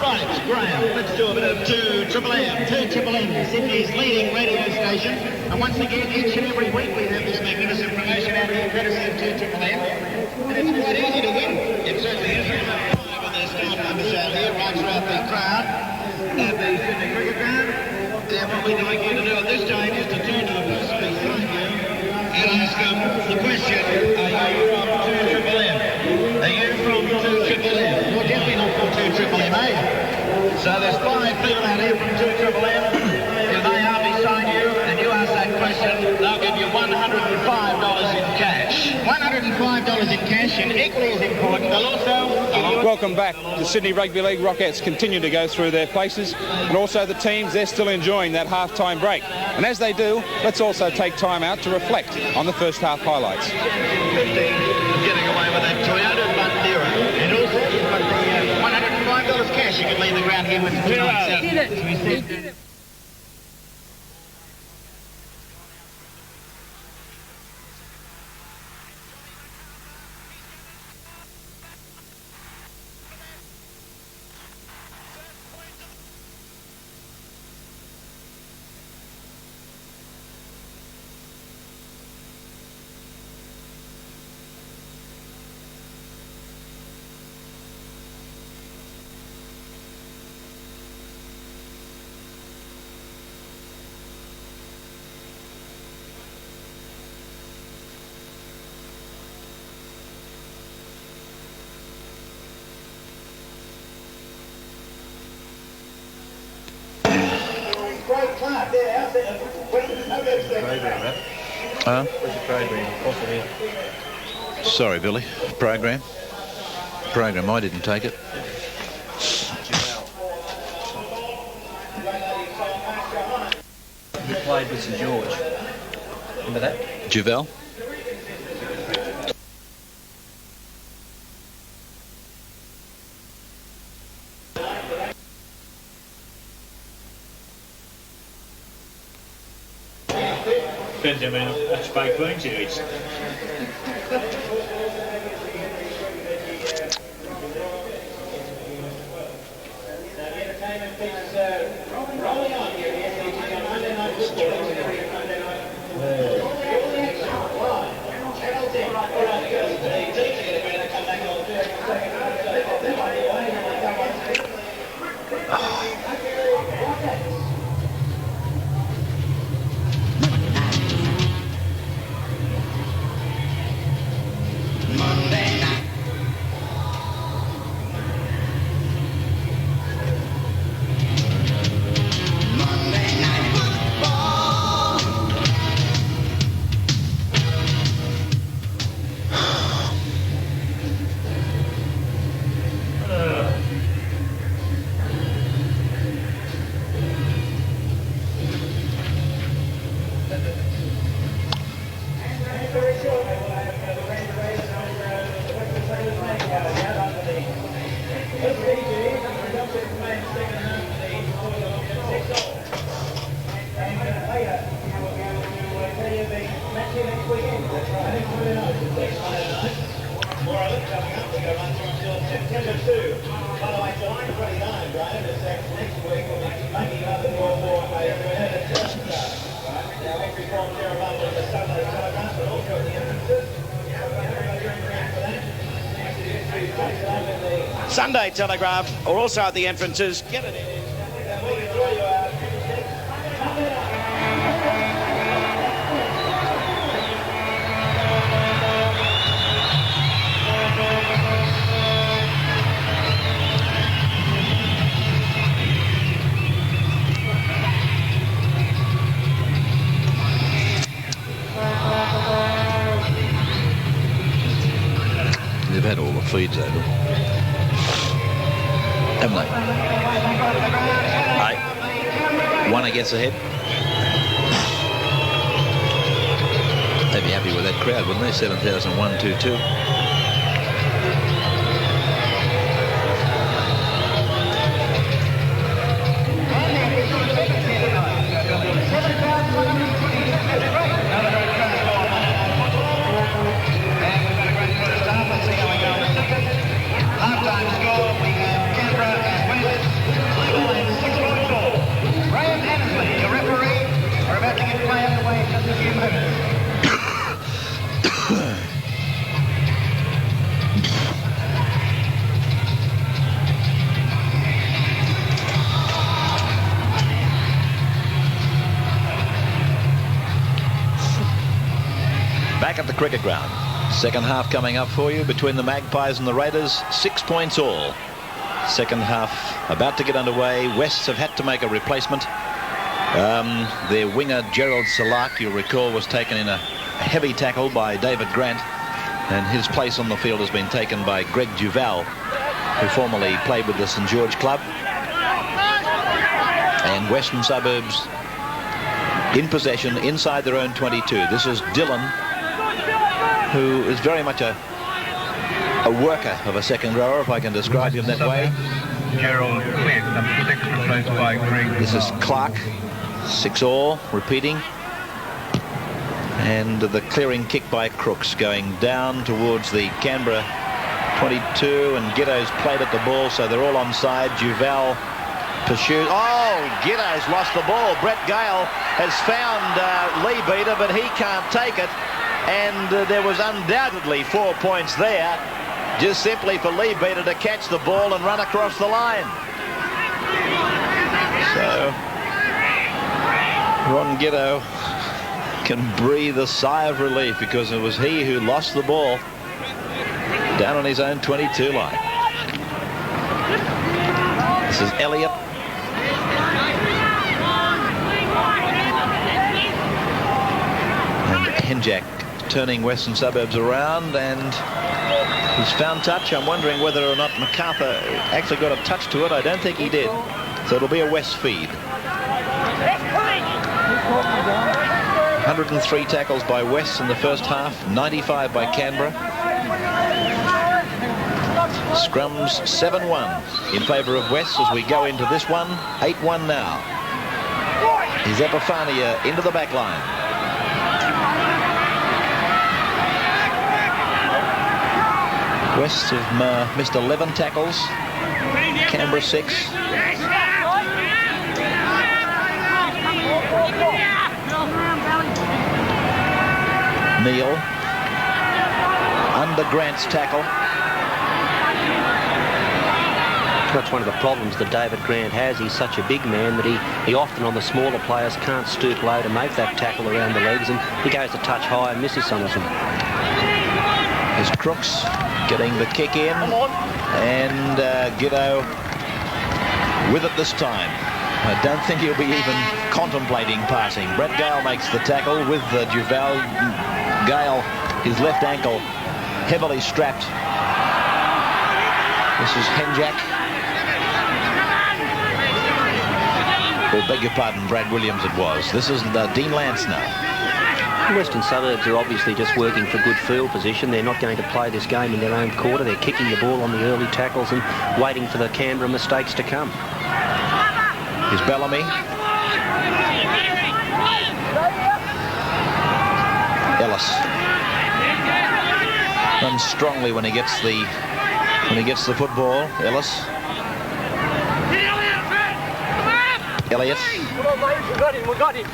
Right, Graham, let's do a bit of 2 Triple M. 2 Triple M, Sydney's leading radio station. And once again, each and every week we have this magnificent promotion out here, courtesy of 2 Triple M. And it's quite easy to win. It certainly is. With their staff members out here, right throughout the crowd at the Sydney Cricket Ground. And what we'd like you to do at this time is to turn to a person beside you and ask them the question, are you from 2 Triple M? Are you from 2 Triple M? You're definitely not from 2 Triple M, eh? So there's 5 people out here from 2 Triple M. If they are beside you and you ask that question, they'll give you $105 in cash. $105 in cash, and equally as important, they'll also... Welcome back. The Sydney Rugby League Rockettes continue to go through their paces, and also the teams, they're still enjoying that half-time break. And as they do, let's also take time out to reflect on the first half highlights. 15 getting away with that Toyota Bandera. And also, you've got the $105 cash you can leave the ground here with tonight. Sorry, Billy. Program, I didn't take it. He played with St George. Remember that? Javel. Depends how much baked beans he eats. September 2. By the way, July 29, Graham, is next week. We'll be making another draw for a test start. Now, every form there along with the Sunday Telegraph, but also at the entrances. Sunday Telegraph, or also at the entrances. Get it in. They've had all the feeds over, haven't they? Aye. One, I guess, ahead. They'd be happy with that crowd, wouldn't they? 7,122. Half-time score, we have Canberra and West. Score 6.4. Graham Annesley, the referee, are about to get play underway in just a few minutes. Back at the cricket ground. Second half coming up for you between the Magpies and the Raiders. 6 points all. Second half about to get underway. Wests have had to make a replacement. Their winger Gerald Salak, you'll recall, was taken in a heavy tackle by David Grant, and his place on the field has been taken by Greg Duval, who formerly played with the St George club. And Western Suburbs in possession inside their own 22. This is Dillon, who is very much a worker of a second rower, if I can describe him that way. Gerald Cliff, number 6, replaced by Greg. This is Clark, 6 all, repeating. And the clearing kick by Crooks going down towards the Canberra 22, and Giddo's played at the ball, so they're all onside. Duval pursues. Oh, Giddo's lost the ball. Brett Gale has found Lee Beater, but he can't take it. And there was undoubtedly 4 points there, just simply for Lee Beater to catch the ball and run across the line. So Ron Giddo can breathe a sigh of relief, because it was he who lost the ball down on his own 22 line. This is Elliott. And Henjack turning Western Suburbs around, and he's found touch. I'm wondering whether or not MacArthur actually got a touch to it. I don't think he did. So it'll be a West feed. 103 tackles by West in the first half, 95 by Canberra. Scrums 7-1 in favour of West as we go into this one. 8-1 now. Here's Epifania into the back line. West have missed 11 tackles. Canberra 6. Neil under Grant's tackle. That's one of the problems that David Grant has. He's such a big man that he often on the smaller players can't stoop low to make that tackle around the legs, and he goes a touch high and misses some of them. There's Crooks getting the kick in, and Giddo with it this time. I don't think he'll be even contemplating passing. Brett Gale makes the tackle with Duval. Gale, his left ankle heavily strapped. This is Henjack. Oh, beg your pardon, Brad Williams it was. This is Dean Lance now. Western Suburbs are obviously just working for good field position. They're not going to play this game in their own quarter. They're kicking the ball on the early tackles and waiting for the Canberra mistakes to come. Here's Bellamy. Ellis runs strongly when he gets the When he gets the football, Ellis. Elliott. We got him.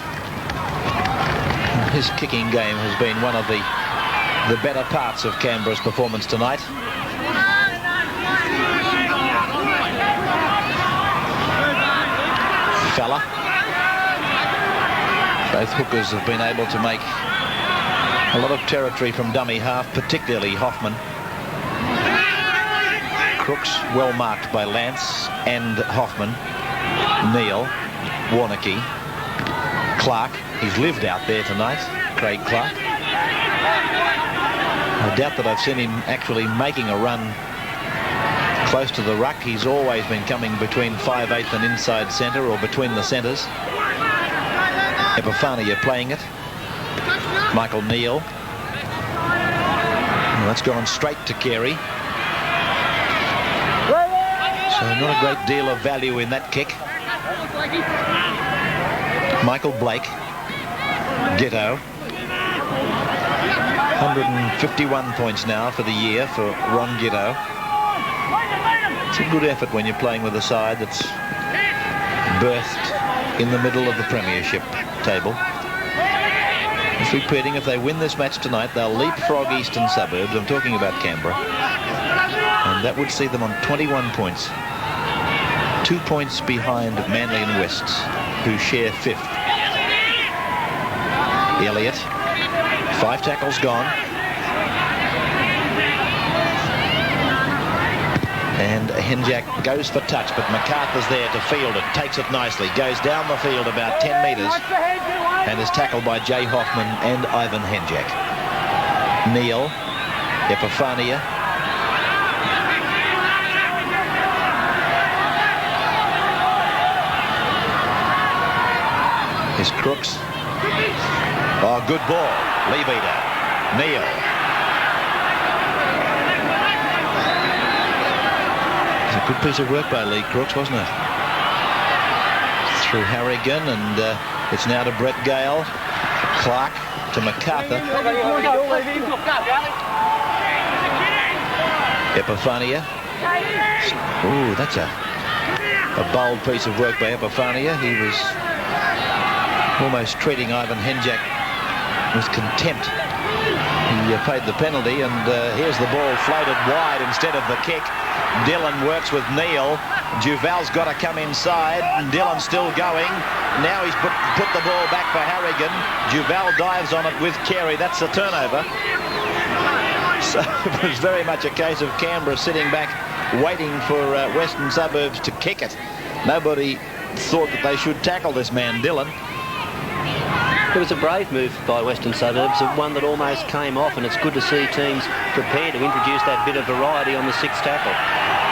His kicking game has been one of the better parts of Canberra's performance tonight. Fella. Both hookers have been able to make a lot of territory from dummy half, particularly Hoffman. Crooks well marked by Lance and Hoffman. Neil, Warnocky, Clark. He's lived out there tonight, Craig Clark. I doubt that I've seen him actually making a run close to the ruck. He's always been coming between 5/8 and inside centre, or between the centres. Epifania playing it. Michael Neal. Well, that's gone straight to Carey. So not a great deal of value in that kick. Michael Blake. Ghetto. 151 points now for the year for Ron Ghetto. It's a good effort when you're playing with a side that's berthed in the middle of the premiership table. It's repeating, if they win this match tonight, they'll leapfrog Eastern Suburbs. I'm talking about Canberra. And that would see them on 21 points. 2 points behind Manly and Wests, who share 5th. Elliott. 5 tackles gone. And Henjak goes for touch, but MacArthur's there to field it. Takes it nicely. Goes down the field about 10 metres. And is tackled by Jay Hoffman and Ivan Henjak. Neil. Epifania. Here's Crooks. Oh, good ball. Lee beater. Neil. It's a good piece of work by Lee Crooks, wasn't it? Through Harrigan, and it's now to Brett Gale. Clark to MacArthur. Epifania. Ooh, that's a bold piece of work by Epifania. He was almost treating Ivan Henjak with contempt. He paid the penalty, and here's the ball floated wide instead of the kick. Dillon works with Neil. Duval's got to come inside, and Dillon's still going. Now he's put the ball back for Harrigan. Duval dives on it with Carey. That's the turnover. So it was very much a case of Canberra sitting back waiting for Western Suburbs to kick it. Nobody thought that they should tackle this man, Dillon. It was a brave move by Western Suburbs, one that almost came off, and it's good to see teams prepared to introduce that bit of variety on the 6th tackle.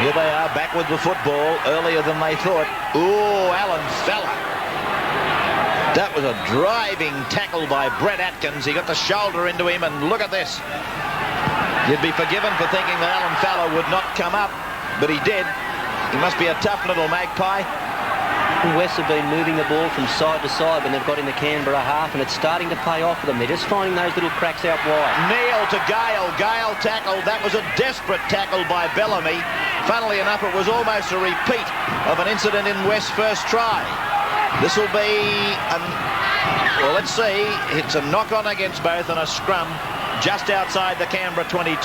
Here they are, back with the football earlier than they thought. Ooh, Alan Fella. That was a driving tackle by Brett Atkins. He got the shoulder into him, and look at this. You'd be forgiven for thinking that Alan Fella would not come up, but he did. He must be a tough little magpie. West have been moving the ball from side to side when they've got in the Canberra half, and it's starting to pay off for them. They're just finding those little cracks out wide. Neil to Gale. Gale tackled. That was a desperate tackle by Bellamy. Funnily enough, it was almost a repeat of an incident in West's first try. This will be, well, let's see. It's a knock-on against both and a scrum just outside the Canberra 22.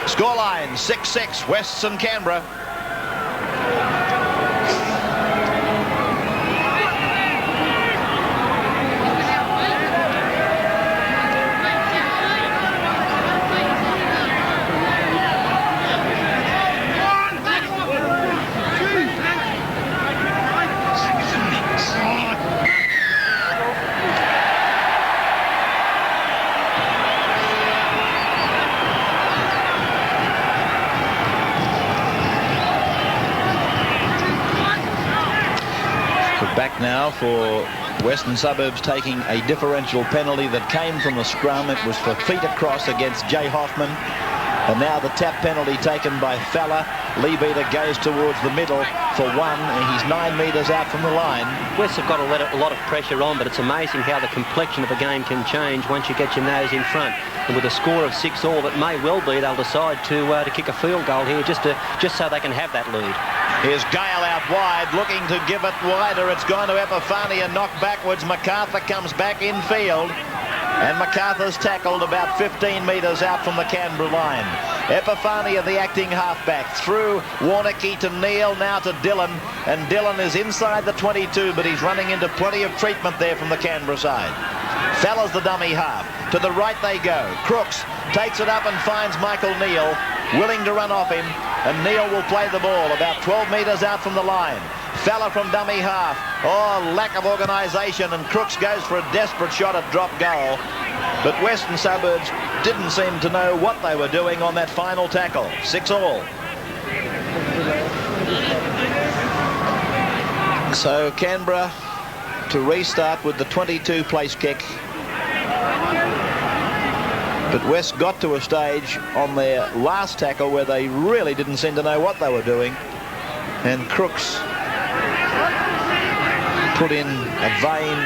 Scoreline 6-6, Wests and Canberra. Back now for Western Suburbs taking a differential penalty that came from the scrum. It was for feet across against Jay Hoffman. And now the tap penalty taken by Fowler. Leabeater goes towards the middle for one, and he's 9 metres out from the line. West have got a lot of pressure on, but it's amazing how the complexion of a game can change once you get your nose in front. And with a score of 6-all, that may well be they'll decide to kick a field goal here just so they can have that lead. Here's Gale out wide, looking to give it wider. It's gone to Epifania, knocked backwards. MacArthur comes back in field. And MacArthur's tackled about 15 metres out from the Canberra line. Epifania, the acting halfback, through Warnocky to Neil, now to Dillon. And Dillon is inside the 22, but he's running into plenty of treatment there from the Canberra side. Fellers the dummy half. To the right they go. Crooks takes it up and finds Michael Neil, willing to run off him. And Neil will play the ball about 12 metres out from the line. Fella from dummy half. Oh, lack of organisation, and Crooks goes for a desperate shot at drop goal. But Western Suburbs didn't seem to know what they were doing on that final tackle. 6-all. So Canberra to restart with the 22 place kick. But West got to a stage on their last tackle where they really didn't seem to know what they were doing. And Crooks put in a vain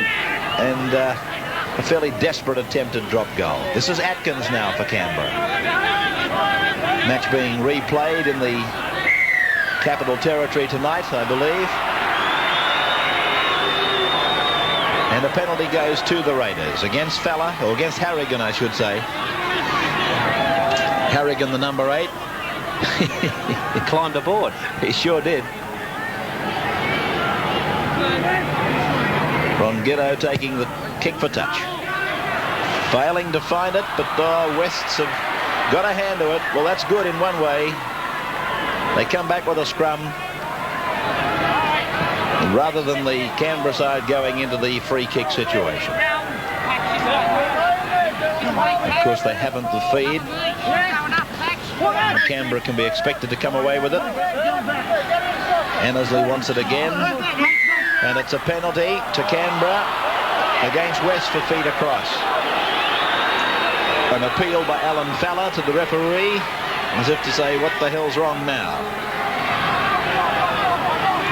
and a fairly desperate attempt at drop goal. This is Atkins now for Canberra. Match being replayed in the Capital Territory tonight, I believe. And a penalty goes to the Raiders against Fella, or against Harrigan, I should say. Harrigan, the number 8. He climbed aboard. He sure did. Rongitto taking the kick for touch. Failing to find it, but Wests have got a hand to it. Well, that's good in one way. They come back with a scrum, rather than the Canberra side going into the free kick situation. Of course, they haven't the feed. And Canberra can be expected to come away with it. Annesley wants it again. And it's a penalty to Canberra against West for feet across. An appeal by Alan Fowler to the referee, as if to say, what the hell's wrong now?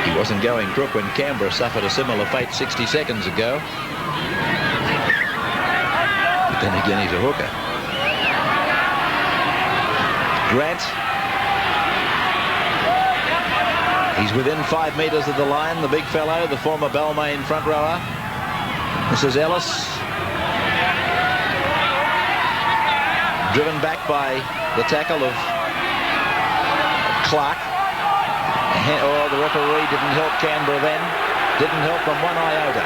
He wasn't going crook when Canberra suffered a similar fate 60 seconds ago. But then again, he's a hooker. Grant. He's within 5 metres of the line, the big fellow, the former Balmain front rower. This is Ellis. Driven back by the tackle of Clark. Oh, the referee didn't help Canberra then. Didn't help them one iota.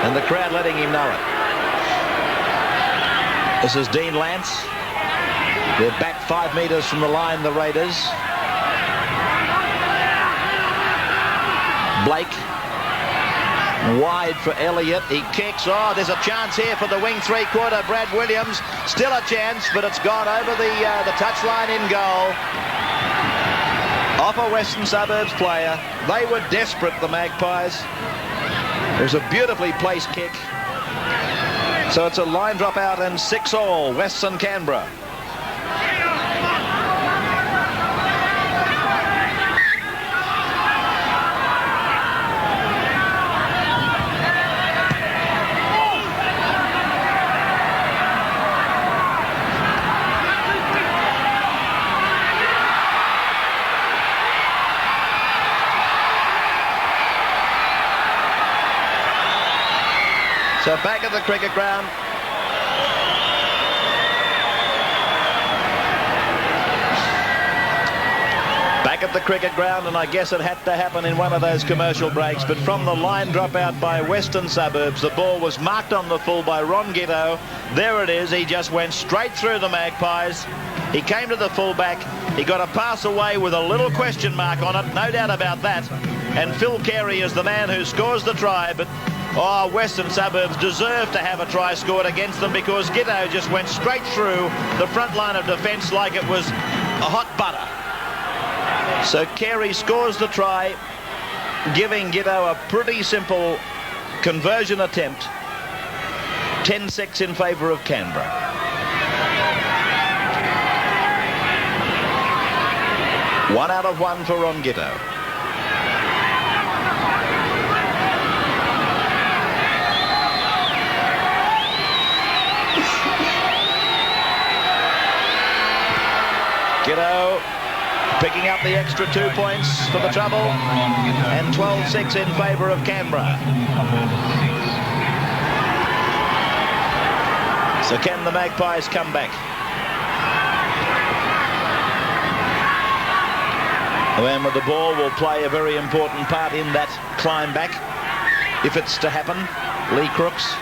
And the crowd letting him know it. This is Dean Lance. They're back 5 metres from the line, the Raiders. Blake. Wide for Elliott. He kicks. Oh, there's a chance here for the wing 3-quarter. Brad Williams. Still a chance, but it's gone over the touchline in goal. Off a Western Suburbs player. They were desperate, the Magpies. It was a beautifully placed kick. So it's a line drop out and 6-all, Western Canberra. So back at the cricket ground. Back at the cricket ground, and I guess it had to happen in one of those commercial breaks, but from the line drop out by Western Suburbs, the ball was marked on the full by Rongitto. There it is. He just went straight through the Magpies. He came to the fullback. He got a pass away with a little question mark on it, no doubt about that. And Phil Carey is the man who scores the try, but Western Suburbs deserve to have a try scored against them because Gitto just went straight through the front line of defence like it was a hot butter. So Carey scores the try, giving Gitto a pretty simple conversion attempt. 10-6 in favour of Canberra. 1 out of 1 for Rongitto. Gitto picking up the extra 2 points for the trouble, and 12-6 in favour of Canberra. So can the Magpies come back? The man with the ball will play a very important part in that climb back, if it's to happen. Lee Crooks.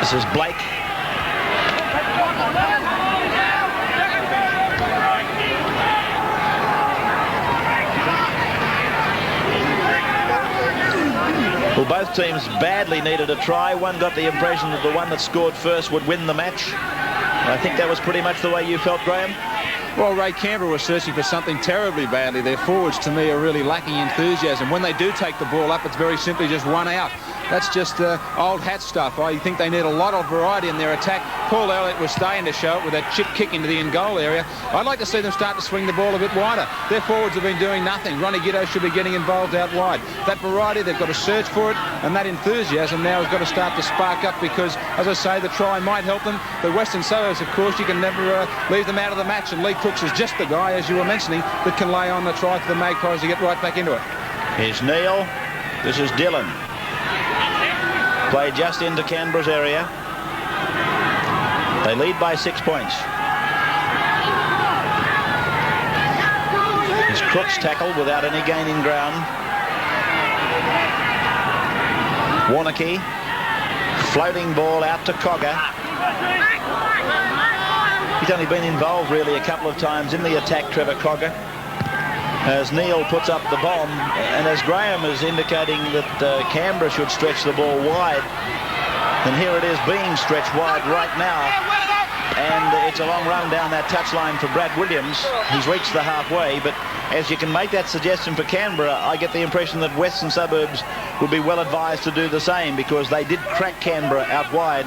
This is Blake. Well, both teams badly needed a try. One got the impression that the one that scored first would win the match. I think that was pretty much the way you felt, Graham. Well, Ray, Canberra was searching for something terribly badly. Their forwards, to me, are really lacking enthusiasm. When they do take the ball up, it's very simply just one out. That's just old hat stuff. I think they need a lot of variety in their attack. Paul Elliott was staying to show it with that chip kick into the in-goal area. I'd like to see them start to swing the ball a bit wider. Their forwards have been doing nothing. Ronnie Gitto should be getting involved out wide. That variety, they've got to search for it, and that enthusiasm now has got to start to spark up because, as I say, the try might help them. The Western Suburbs, of course, you can never leave them out of the match, and Lee Crooks is just the guy, as you were mentioning, that can lay on the try for the Magpies to get right back into it. Here's Neil. This is Dillon. Play just into Canberra's area. They lead by 6 points. His Crooks tackled without any gain in ground. Warnocky, floating ball out to Cogger. He's only been involved really a couple of times in the attack, Trevor Cogger, as Neil puts up the bomb, and as Graham is indicating that Canberra should stretch the ball wide, and here it is being stretched wide right now, and it's a long run down that touchline for Brad Williams. He's reached the halfway, but as you can make that suggestion for Canberra, I get the impression that Western Suburbs would be well advised to do the same, because they did crack Canberra out wide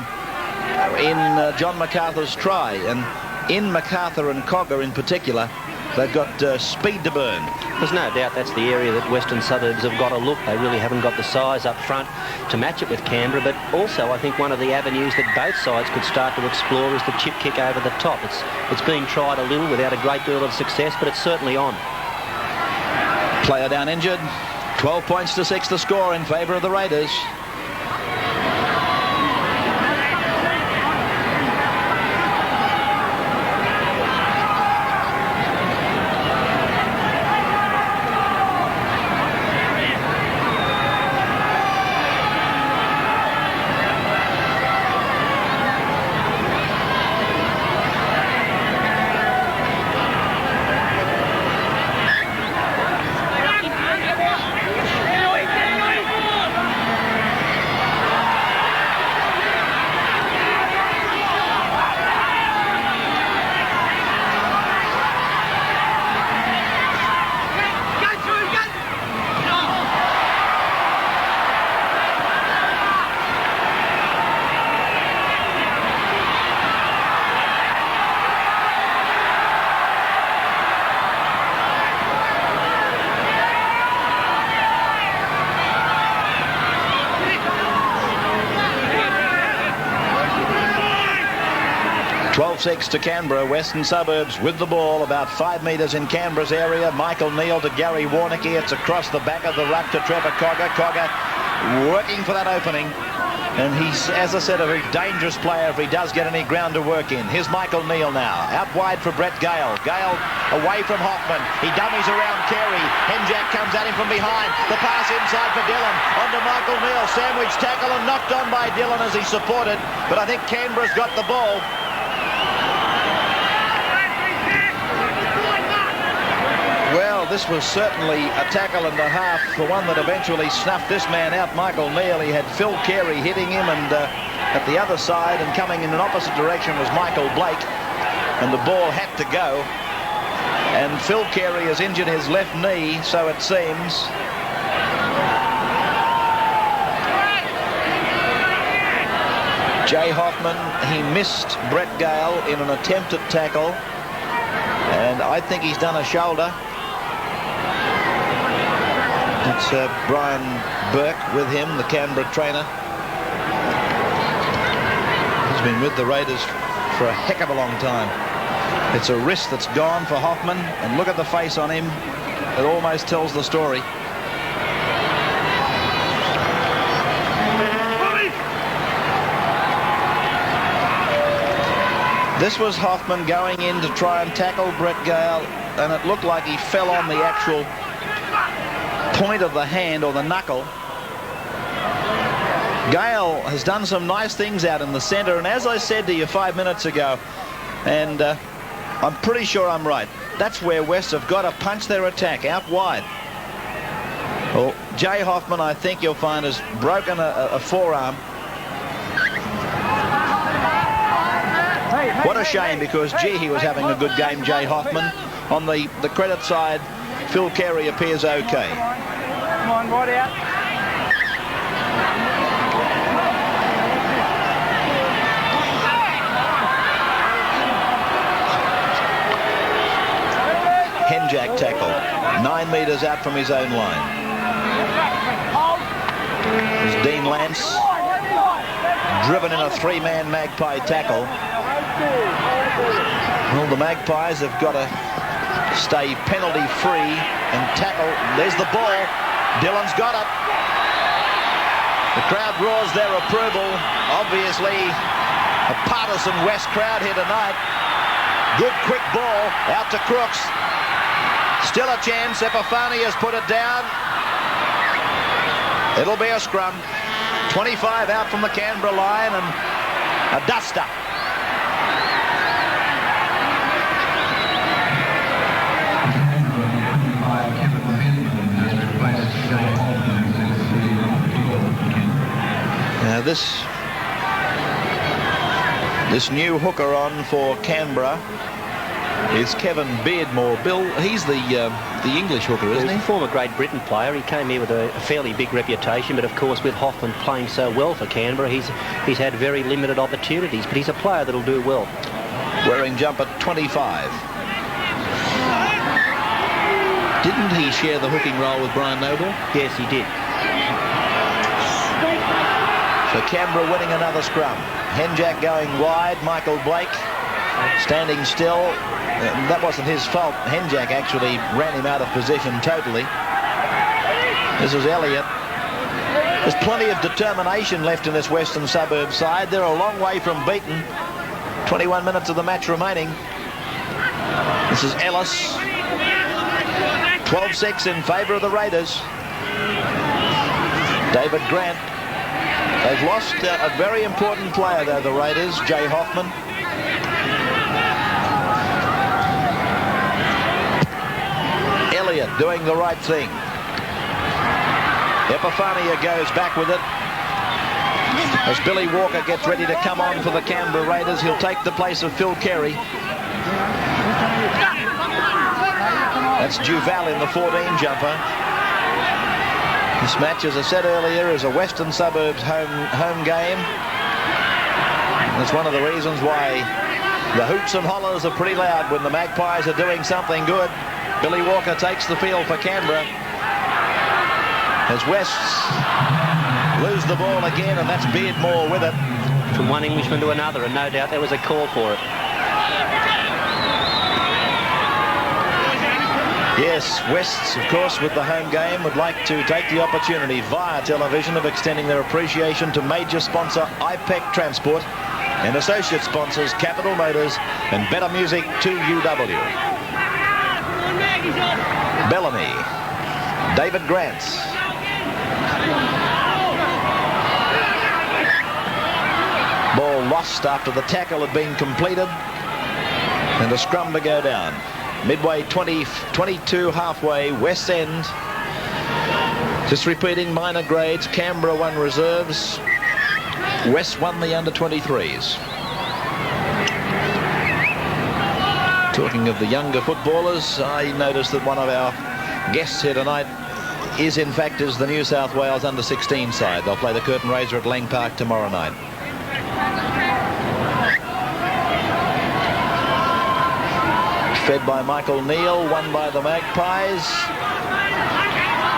in John MacArthur's try, and in MacArthur and Cogger in particular, they've got speed to burn. There's no doubt that's the area that Western Suburbs have got to look. They really haven't got the size up front to match it with Canberra, but also I think one of the avenues that both sides could start to explore is the chip kick over the top. It's been tried a little without a great deal of success, but it's certainly on. Player down injured. 12 points to 6 to score in favour of the Raiders. Six to Canberra. Western Suburbs with the ball about 5 metres in Canberra's area. Michael Neal to Gary Warnocky. It's across the back of the ruck to Trevor Cogger. Cogger working for that opening, and he's, as I said, a very dangerous player if he does get any ground to work in. Here's Michael Neal now, out wide for Brett Gale. Gale away from Hoffman. He dummies around Carey. Henjack comes at him from behind. The pass inside for Dillon. On to Michael Neal. Sandwich tackle and knocked on by Dillon as he supported, but I think Canberra's got the ball. Well, this was certainly a tackle and a half, the one that eventually snuffed this man out, Michael Neal. He had Phil Carey hitting him, and at the other side and coming in an opposite direction was Michael Blake, and the ball had to go. And Phil Carey has injured his left knee, so it seems. Jay Hoffman, he missed Brett Gale in an attempted tackle, and I think he's done a shoulder. It's Brian Burke with him, the Canberra trainer. He's been with the Raiders for a heck of a long time. It's a wrist that's gone for Hoffman, and look at the face on him. It almost tells the story. This was Hoffman going in to try and tackle Brett Gale, and it looked like he fell on the actual point of the hand or the knuckle. Gale has done some nice things out in the centre, and as I said to you 5 minutes ago, and I'm pretty sure I'm right, that's where West have got to punch their attack out wide. Well, Jay Hoffman, I think you'll find, has broken a forearm. What a shame, because, gee, he was having a good game, Jay Hoffman. On the credit side, Phil Carey appears okay. Come on, right out. Henjack tackle, 9 metres out from his own line. There's Dean Lance, driven in a 3-man Magpie tackle. Well, the Magpies have got to stay penalty free and tackle. There's the ball. Dillon's got it. The crowd roars their approval. Obviously a partisan West crowd here tonight. Good quick ball out to Crooks. Still a chance. Epifani has put it down. It'll be a scrum. 25 out from the Canberra line, and a duster. Now this new hooker on for Canberra is Kevin Beardmore. Bill, he's the English hooker, isn't he? He's a former Great Britain player. He came here with a fairly big reputation, but of course with Hoffman playing so well for Canberra, he's had very limited opportunities, but he's a player that'll do well. Wearing jumper 25. Didn't he share the hooking role with Brian Noble? Yes, he did. So Canberra winning another scrum. Henjack going wide. Michael Blake standing still. That wasn't his fault. Henjack actually ran him out of position totally. This is Elliott. There's plenty of determination left in this Western Suburbs side. They're a long way from beaten. 21 minutes of the match remaining. This is Ellis. 12-6 in favour of the Raiders. David Grant. They've lost a very important player, though, the Raiders, Jay Hoffman. Elliott doing the right thing. Epifania goes back with it. As Billy Walker gets ready to come on for the Canberra Raiders, he'll take the place of Phil Carey. That's Duval in the 14 jumper. This match, as I said earlier, is a Western Suburbs home game. That's one of the reasons why the hoots and hollers are pretty loud when the Magpies are doing something good. Billy Walker takes the field for Canberra. As Wests lose the ball again, and that's Beardmore with it. From one Englishman to another, and no doubt there was a call for it. Yes, Wests, of course, with the home game, would like to take the opportunity via television of extending their appreciation to major sponsor IPEC Transport and associate sponsors Capital Motors and Better Music 2UW. Bellamy, David Grant. Ball lost after the tackle had been completed, and a scrum to go down. Midway 22 halfway, West End. Just repeating minor grades. Canberra won reserves. West won the under-23s. Talking of the younger footballers, I noticed that one of our guests here tonight is in fact the New South Wales under-16 side. They'll play the curtain raiser at Lang Park tomorrow night. Fed by Michael Neal, won by the Magpies.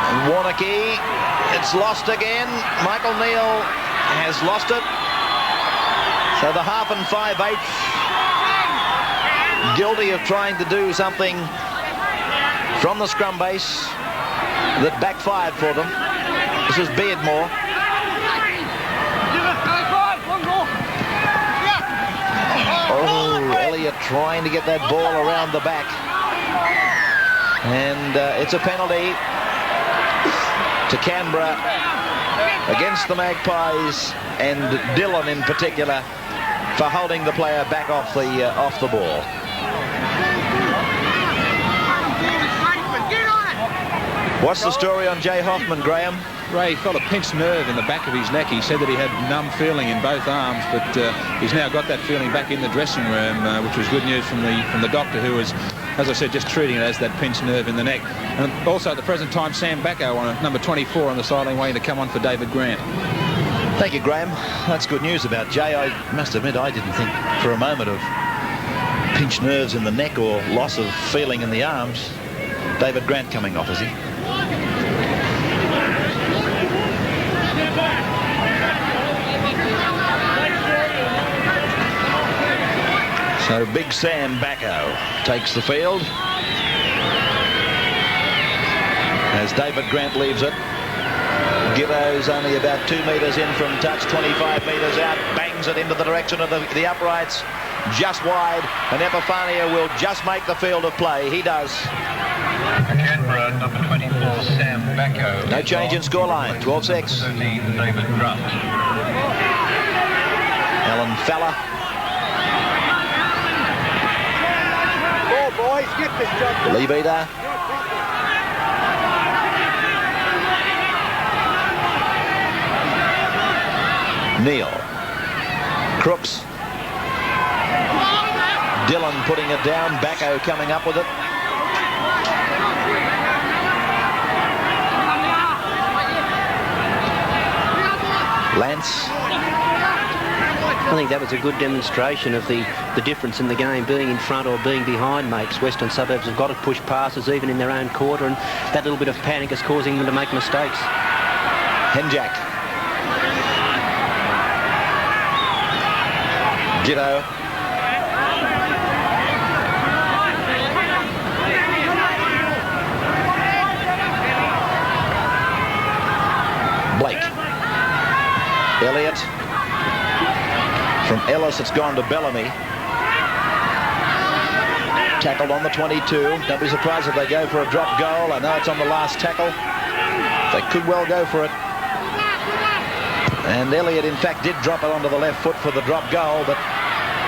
And Warnocky, it's lost again. Michael Neal has lost it. So the half and 5/8 guilty of trying to do something from the scrum base that backfired for them. This is Beardmore. Oh, Elliott trying to get that ball around the back. And it's a penalty to Canberra against the Magpies, and Dillon in particular for holding the player back off the ball. What's the story on Jay Hoffman, Graham? Ray felt a pinched nerve in the back of his neck. He said that he had numb feeling in both arms, but he's now got that feeling back in the dressing room, which was good news from the doctor, who was, as I said, just treating it as that pinched nerve in the neck. And also at the present time, Sam Backo on number 24 on the sideline waiting to come on for David Grant. Thank you, Graham. That's good news about Jay. I must admit, I didn't think for a moment of pinched nerves in the neck or loss of feeling in the arms. David Grant coming off, is he? So Big Sam Backo takes the field as David Grant leaves it. Giddo's only about 2 metres in from touch, 25 metres out, bangs it into the direction of the uprights, just wide, and Epiphania will just make the field of play. He does. Canberra, number 24, Sam Backo. No change in scoreline, 12-6. 13, David Grant. Alan Fella. Oh, boys, get this job done. Lee Beater. Neal. Crooks. Dillon putting it down. Backo coming up with it. Lance. I think that was a good demonstration of the difference in the game, being in front or being behind makes. Western Suburbs have got to push passes even in their own quarter, and that little bit of panic is causing them to make mistakes. Henjack. Giddo. Blake. Elliott. From Ellis, it's gone to Bellamy. Tackled on the 22. Don't be surprised if they go for a drop goal. I know it's on the last tackle. They could well go for it. And Elliott, in fact, did drop it onto the left foot for the drop goal, but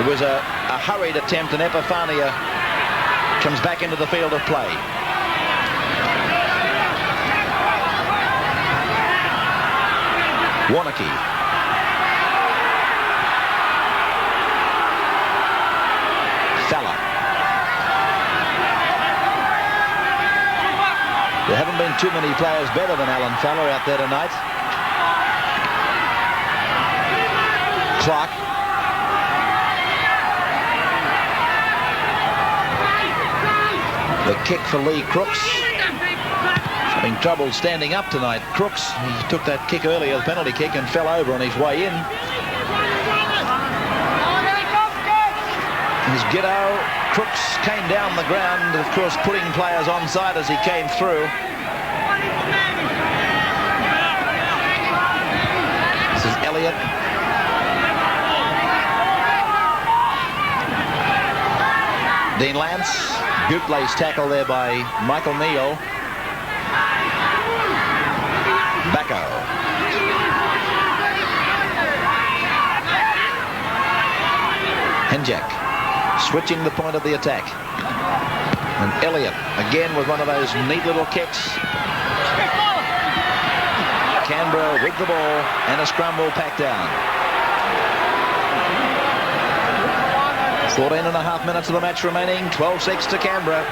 it was a hurried attempt, and Epiphania comes back into the field of play. Warnocky. Fella. There haven't been too many players better than Alan Fella out there tonight. Clark. The kick for Lee Crooks. Having trouble standing up tonight. Crooks, he took that kick earlier, the penalty kick, and fell over on his way in. His Giddo. Crooks came down the ground, of course, putting players onside as he came through. This is Elliott. Dean Lance. Bootlace tackle there by Michael Neal. Backo. Henjack. Switching the point of the attack. And Elliott again with one of those neat little kicks. Canberra with the ball, and a scrum will pack down. 14.5 minutes of the match remaining. 12-6 to Canberra.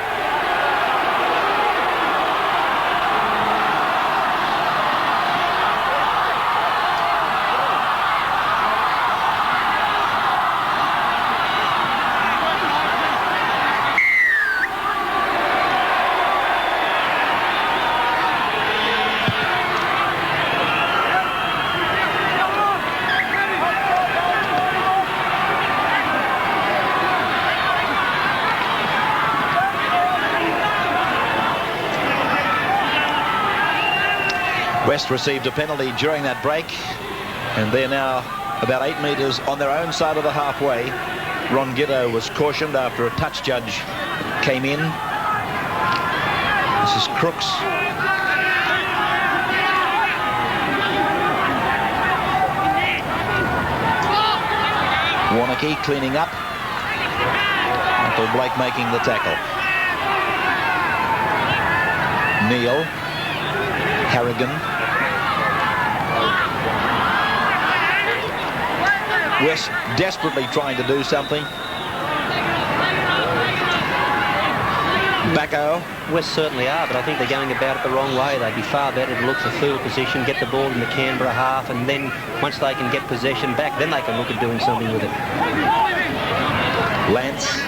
West received a penalty during that break, and they're now about 8 metres on their own side of the halfway. Ron Gitto was cautioned after a touch judge came in. This is Crooks. Warnocky cleaning up. Michael Blake making the tackle. Neal. Harrigan. West desperately trying to do something. Backo. West certainly are, but I think they're going about it the wrong way. They'd be far better to look for field position, get the ball in the Canberra half, and then once they can get possession back, then they can look at doing something with it. Lance.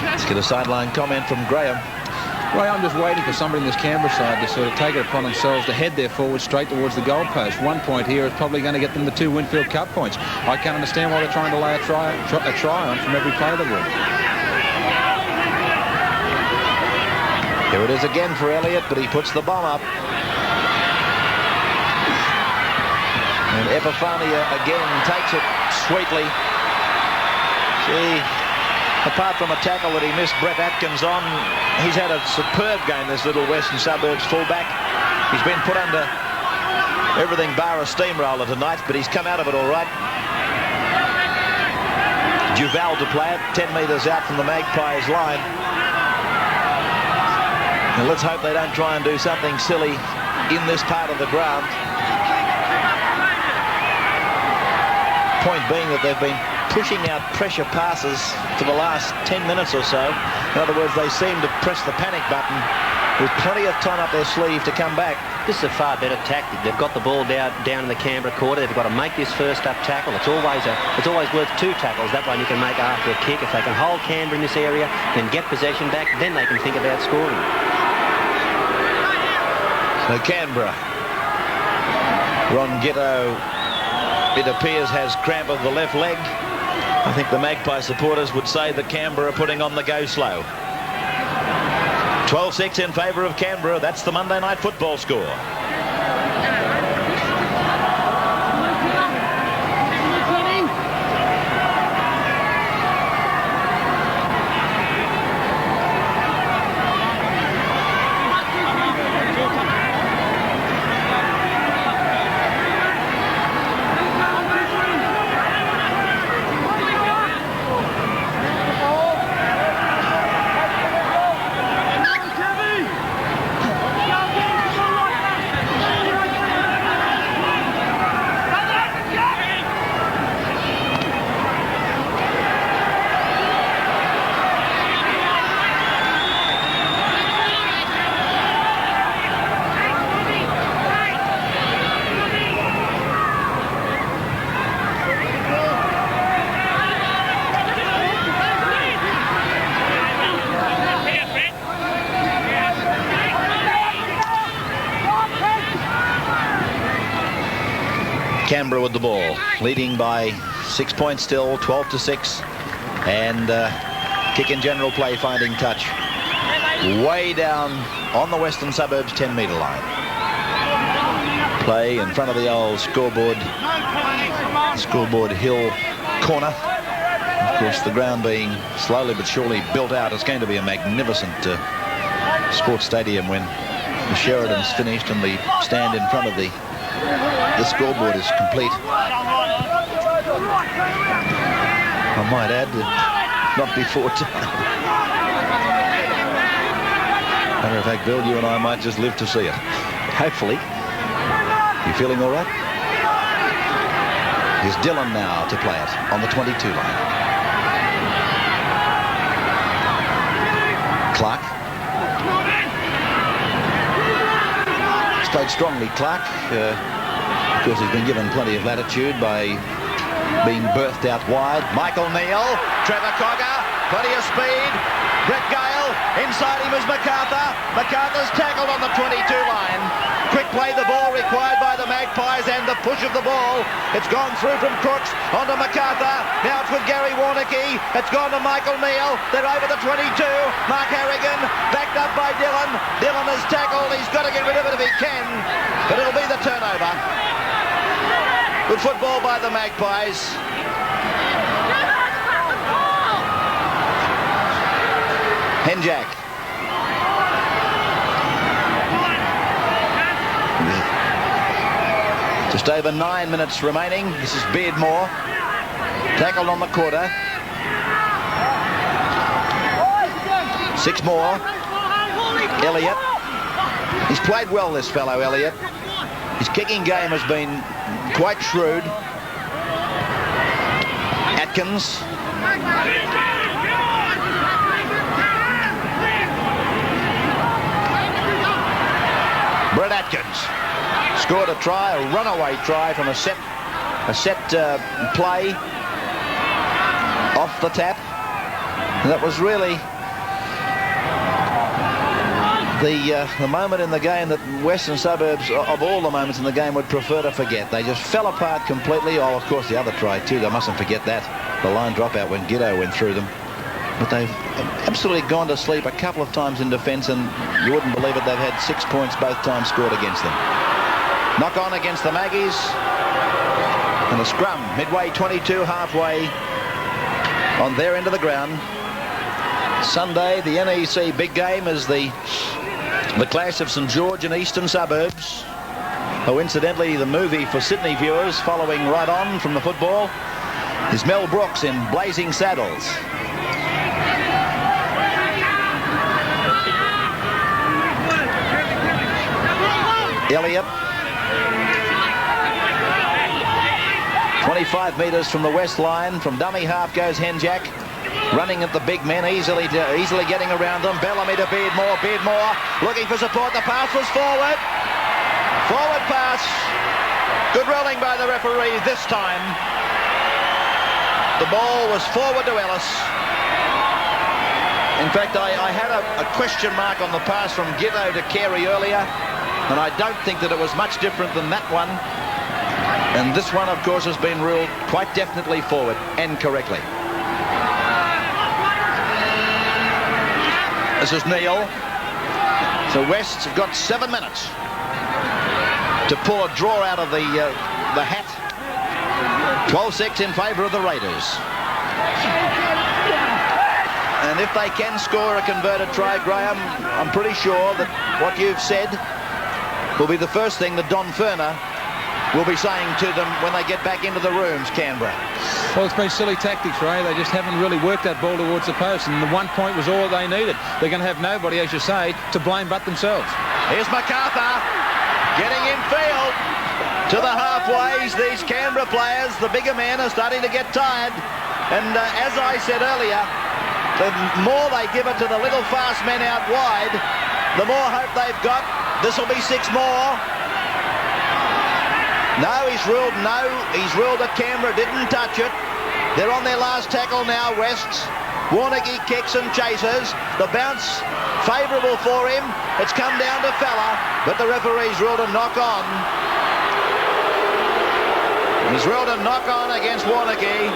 Let's get a sideline comment from Graham. Well, I'm just waiting for somebody in this Canberra side to sort of take it upon themselves to head their forward straight towards the goalpost. 1 point here is probably going to get them the 2 Winfield Cup points. I can't understand why they're trying to lay a try on from every play of the ball. Here it is again for Elliott, but he puts the bomb up. And Epifania again takes it sweetly. Gee. Apart from a tackle that he missed Brett Atkins on, he's had a superb game, this little Western Suburbs fullback. He's been put under everything bar a steamroller tonight, but he's come out of it all right. Duval to play it, 10 metres out from the Magpies line. And let's hope they don't try and do something silly in this part of the ground. Point being that they've been pushing out pressure passes for the last 10 minutes or so. In other words, they seem to press the panic button with plenty of time up their sleeve to come back. This is a far better tactic. They've got the ball down in the Canberra quarter. They've got to make this first up tackle. It's always worth 2 tackles. That one you can make after a kick. If they can hold Canberra in this area, then get possession back, then they can think about scoring. So Canberra. Ron Gitto, it appears, has cramp of the left leg. I think the Magpie supporters would say that Canberra are putting on the go slow. 12-6 in favour of Canberra. That's the Monday Night Football score. Canberra with the ball, leading by 6 points still, 12-6, and kick in general play finding touch way down on the Western Suburbs 10-metre line. Play in front of the old scoreboard hill corner. Of course, the ground being slowly but surely built out. It's going to be a magnificent sports stadium when the Sheridan's finished and the stand in front of the scoreboard is complete. I might add, not before time. Matter of fact, Bill, you and I might just live to see it. Hopefully. You feeling all right? Here's Dillon now to play it on the 22 line. Clark. He's played strongly, Clark. Of course, he's been given plenty of latitude by being berthed out wide. Michael Neal, Trevor Cogger, plenty of speed. Brett Gale, inside him is MacArthur. MacArthur's tackled on the 22 line. Quick play the ball required by the Magpies and the push of the ball. It's gone through from Crooks onto MacArthur. Now it's with Gary Warneke. It's gone to Michael Neal. They're over the 22. Mark Harrigan backed up by Dillon. Dillon has tackled. He's got to get rid of it if he can, but it'll be the turnover. Good football by the Magpies. Henjak. Just over 9 minutes remaining. This is Beardmore. Tackled on the quarter. 6 more. Elliott. He's played well, this fellow, Elliott. His kicking game has been quite shrewd. Atkins. Brett Atkins scored a try, a runaway try from a set play off the tap. And that was really the moment in the game that Western Suburbs, of all the moments in the game, would prefer to forget. They just fell apart completely. Oh, of course, the other try too. They mustn't forget that. The line dropout when Giddo went through them. But they've absolutely gone to sleep a couple of times in defence, and you wouldn't believe it, they've had 6 points both times scored against them. Knock on against the Maggies. And a scrum midway 22, halfway on their end of the ground. Sunday, the NEC big game is the clash of St George and Eastern Suburbs. Oh, incidentally, the movie for Sydney viewers following right on from the football is Mel Brooks in Blazing Saddles. Elliott. 25 metres from the west line. From dummy half goes Henjak. Running at the big men, easily getting around them. Bellamy to Beardmore. Beardmore looking for support. The pass was forward. Forward pass. Good rolling by the referee this time. The ball was forward to Ellis. In fact, I had a question mark on the pass from Giddo to Carey earlier, and I don't think that it was much different than that one. And this one, of course, has been ruled quite definitely forward and correctly. This is Neal. So Wests have got 7 minutes to pull a draw out of the hat. 12-6 in favour of the Raiders. And if they can score a converted try, Graham, I'm pretty sure that what you've said will be the first thing that Don Ferner will be saying to them when they get back into the rooms, Canberra. Well, it's been silly tactics, Ray. They just haven't really worked that ball towards the post, and the 1 point was all they needed. They're going to have nobody, as you say, to blame but themselves. Here's MacArthur getting in field to the halfways. These Canberra players, the bigger men, are starting to get tired. And as I said earlier, the more they give it to the little fast men out wide, the more hope they've got. This will be 6 more. No, he's ruled no. He's ruled that Canberra didn't touch it. They're on their last tackle now, Wests. Warneke kicks and chases. The bounce favourable for him. It's come down to Fella, but the referee's ruled a knock on. He's ruled a knock on against Warneke.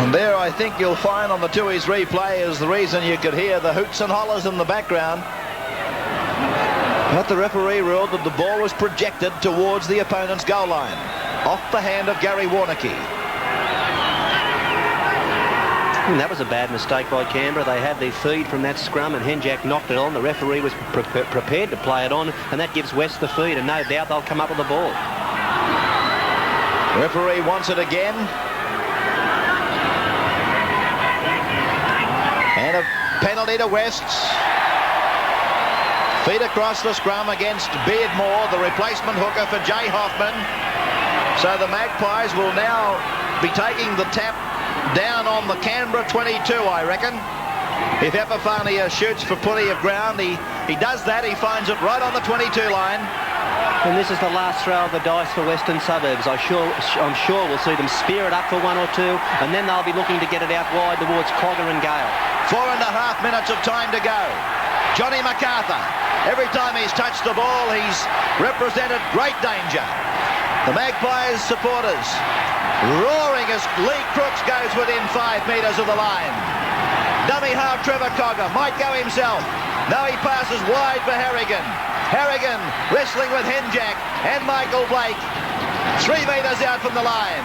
And there, I think you'll find on the Tooheys replay is the reason you could hear the hoots and hollers in the background. But the referee ruled that the ball was projected towards the opponent's goal line, off the hand of Gary Warneke. And that was a bad mistake by Canberra. They had their feed from that scrum, and Henjak knocked it on. The referee was prepared to play it on, and that gives West the feed, and no doubt they'll come up with the ball. The referee wants it again. And a penalty to Wests. Feet across the scrum against Beardmore, the replacement hooker for Jay Hoffman. So the Magpies will now be taking the tap down on the Canberra 22, I reckon. If Epifania shoots for plenty of ground, he does that. He finds it right on the 22 line. And this is the last throw of the dice for Western Suburbs. I'm sure we'll see them spear it up for 1 or 2, and then they'll be looking to get it out wide towards Cogger and Gale. 4.5 minutes of time to go. Johnny MacArthur, every time he's touched the ball, he's represented great danger. The Magpies supporters roaring as Lee Crooks goes within 5 metres of the line. Dummy half Trevor Cogger might go himself. No, he passes wide for Harrigan. Harrigan wrestling with Henjack and Michael Blake. 3 metres out from the line.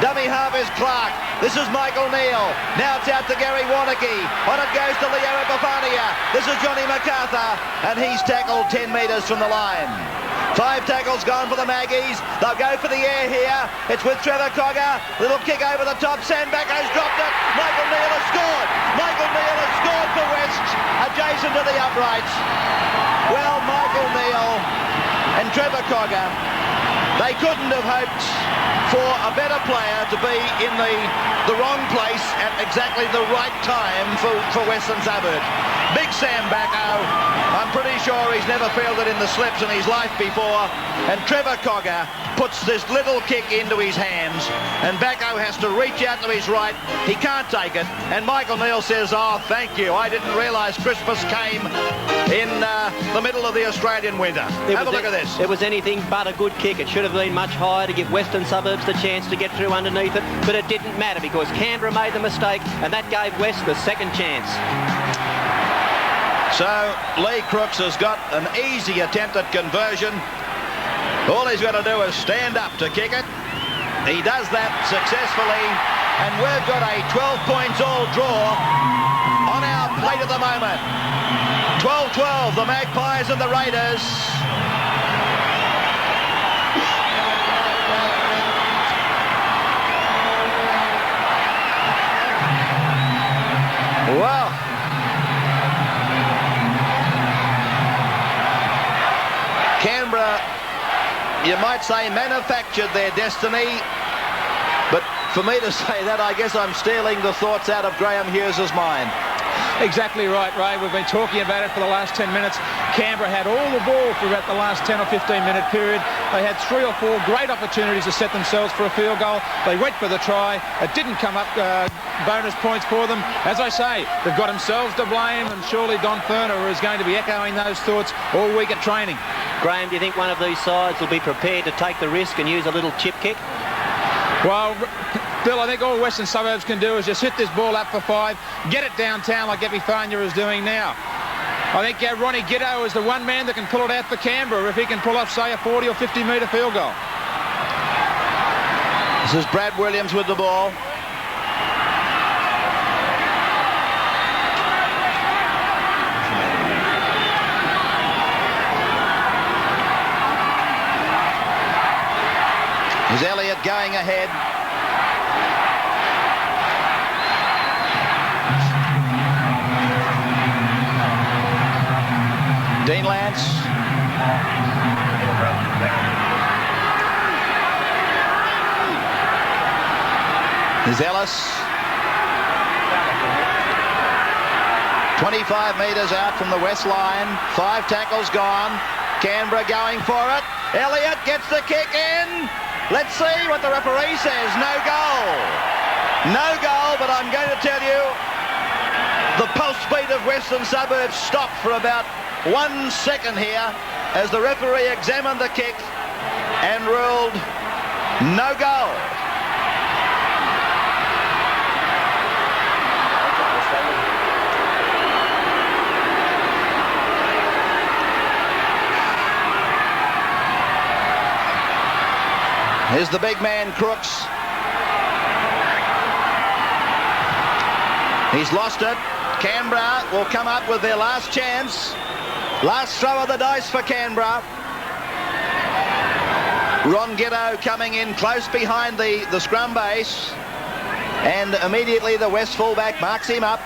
Dummy half is Clark. This is Michael Neal. Now it's out to Gary Warneke. On it goes to Leo Epifania. This is Johnny MacArthur, and he's tackled 10 metres from the line. 5 tackles gone for the Maggies. They'll go for the air here. It's with Trevor Cogger. Little kick over the top. Sandbacko's dropped it. Michael Neal has scored. Michael Neal has scored for West, adjacent to the uprights. Well, Michael Neal and Trevor Cogger, they couldn't have hoped for a better player to be in the wrong place at exactly the right time for Western Suburbs. Big Sam Backo, I'm pretty sure he's never fielded in the slips in his life before, and Trevor Cogger puts this little kick into his hands, and Backo has to reach out to his right. He can't take it, and Michael Neal says, "Oh, thank you. I didn't realise Christmas came in the middle of the Australian winter." Have a look at this. It was anything but a good kick. It should have been much higher to give Western Suburbs the chance to get through underneath it, but it didn't matter because Canberra made the mistake, and that gave West the second chance. So Lee Crooks has got an easy attempt at conversion. All he's got to do is stand up to kick it. He does that successfully, and we've got a 12 points all draw on our plate at the moment. 12-12, the Magpies and the Raiders. Well, Canberra, you might say, manufactured their destiny, but for me to say that, I guess I'm stealing the thoughts out of Graham Hughes's mind. Exactly right, Ray. We've been talking about it for the last 10 minutes. Canberra had all the ball for about the last 10 or 15-minute period. They had 3 or 4 great opportunities to set themselves for a field goal. They went for the try. It didn't come up bonus points for them. As I say, they've got themselves to blame, and surely Don Ferner is going to be echoing those thoughts all week at training. Graham, do you think one of these sides will be prepared to take the risk and use a little chip kick? Well, Bill, I think all Western Suburbs can do is just hit this ball up for 5, get it downtown like Epifania is doing now. I think Ronnie Giddo is the one man that can pull it out for Canberra if he can pull off, say, a 40 or 50 metre field goal. This is Brad Williams with the ball. Is Elliott going ahead? Dean Lance. Is Ellis. 25 metres out from the west line. 5 tackles gone. Canberra going for it. Elliott gets the kick in. Let's see what the referee says. No goal. No goal, but I'm going to tell you, the pulse beat of Western Suburbs stopped for about 1 second here as the referee examined the kick and ruled no goal. Here's the big man, Crooks. He's lost it. Canberra will come up with their last chance. Last throw of the dice for Canberra. Ron Giddo coming in close behind the scrum base. And immediately the West fullback marks him up.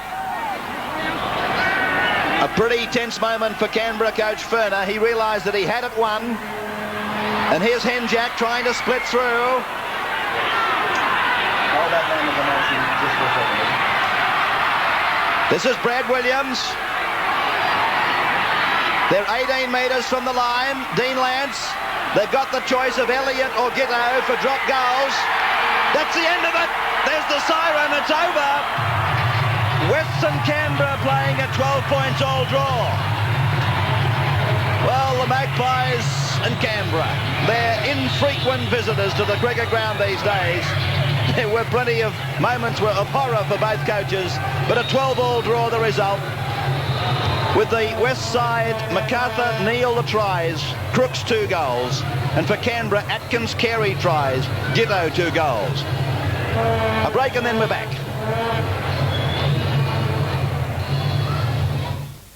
A pretty tense moment for Canberra coach Ferner. He realised that he had it won. And here's Henjack trying to split through. Hold that man with the motion just for a second. This is Brad Williams. They're 18 metres from the line. Dean Lance They've got the choice of Elliott or Gitto for drop goals. That's the end of it. There's the siren. It's over. Western Canberra playing at 12 points all draw. Well, the Magpies and Canberra, they're infrequent visitors to the cricket ground these days. There were plenty of moments of horror for both coaches, but a 12-all draw the result. With the West side, MacArthur, Neil the tries, Crooks 2 goals, and for Canberra, Atkins, Carey tries, Gitto 2 goals. A break and then we're back.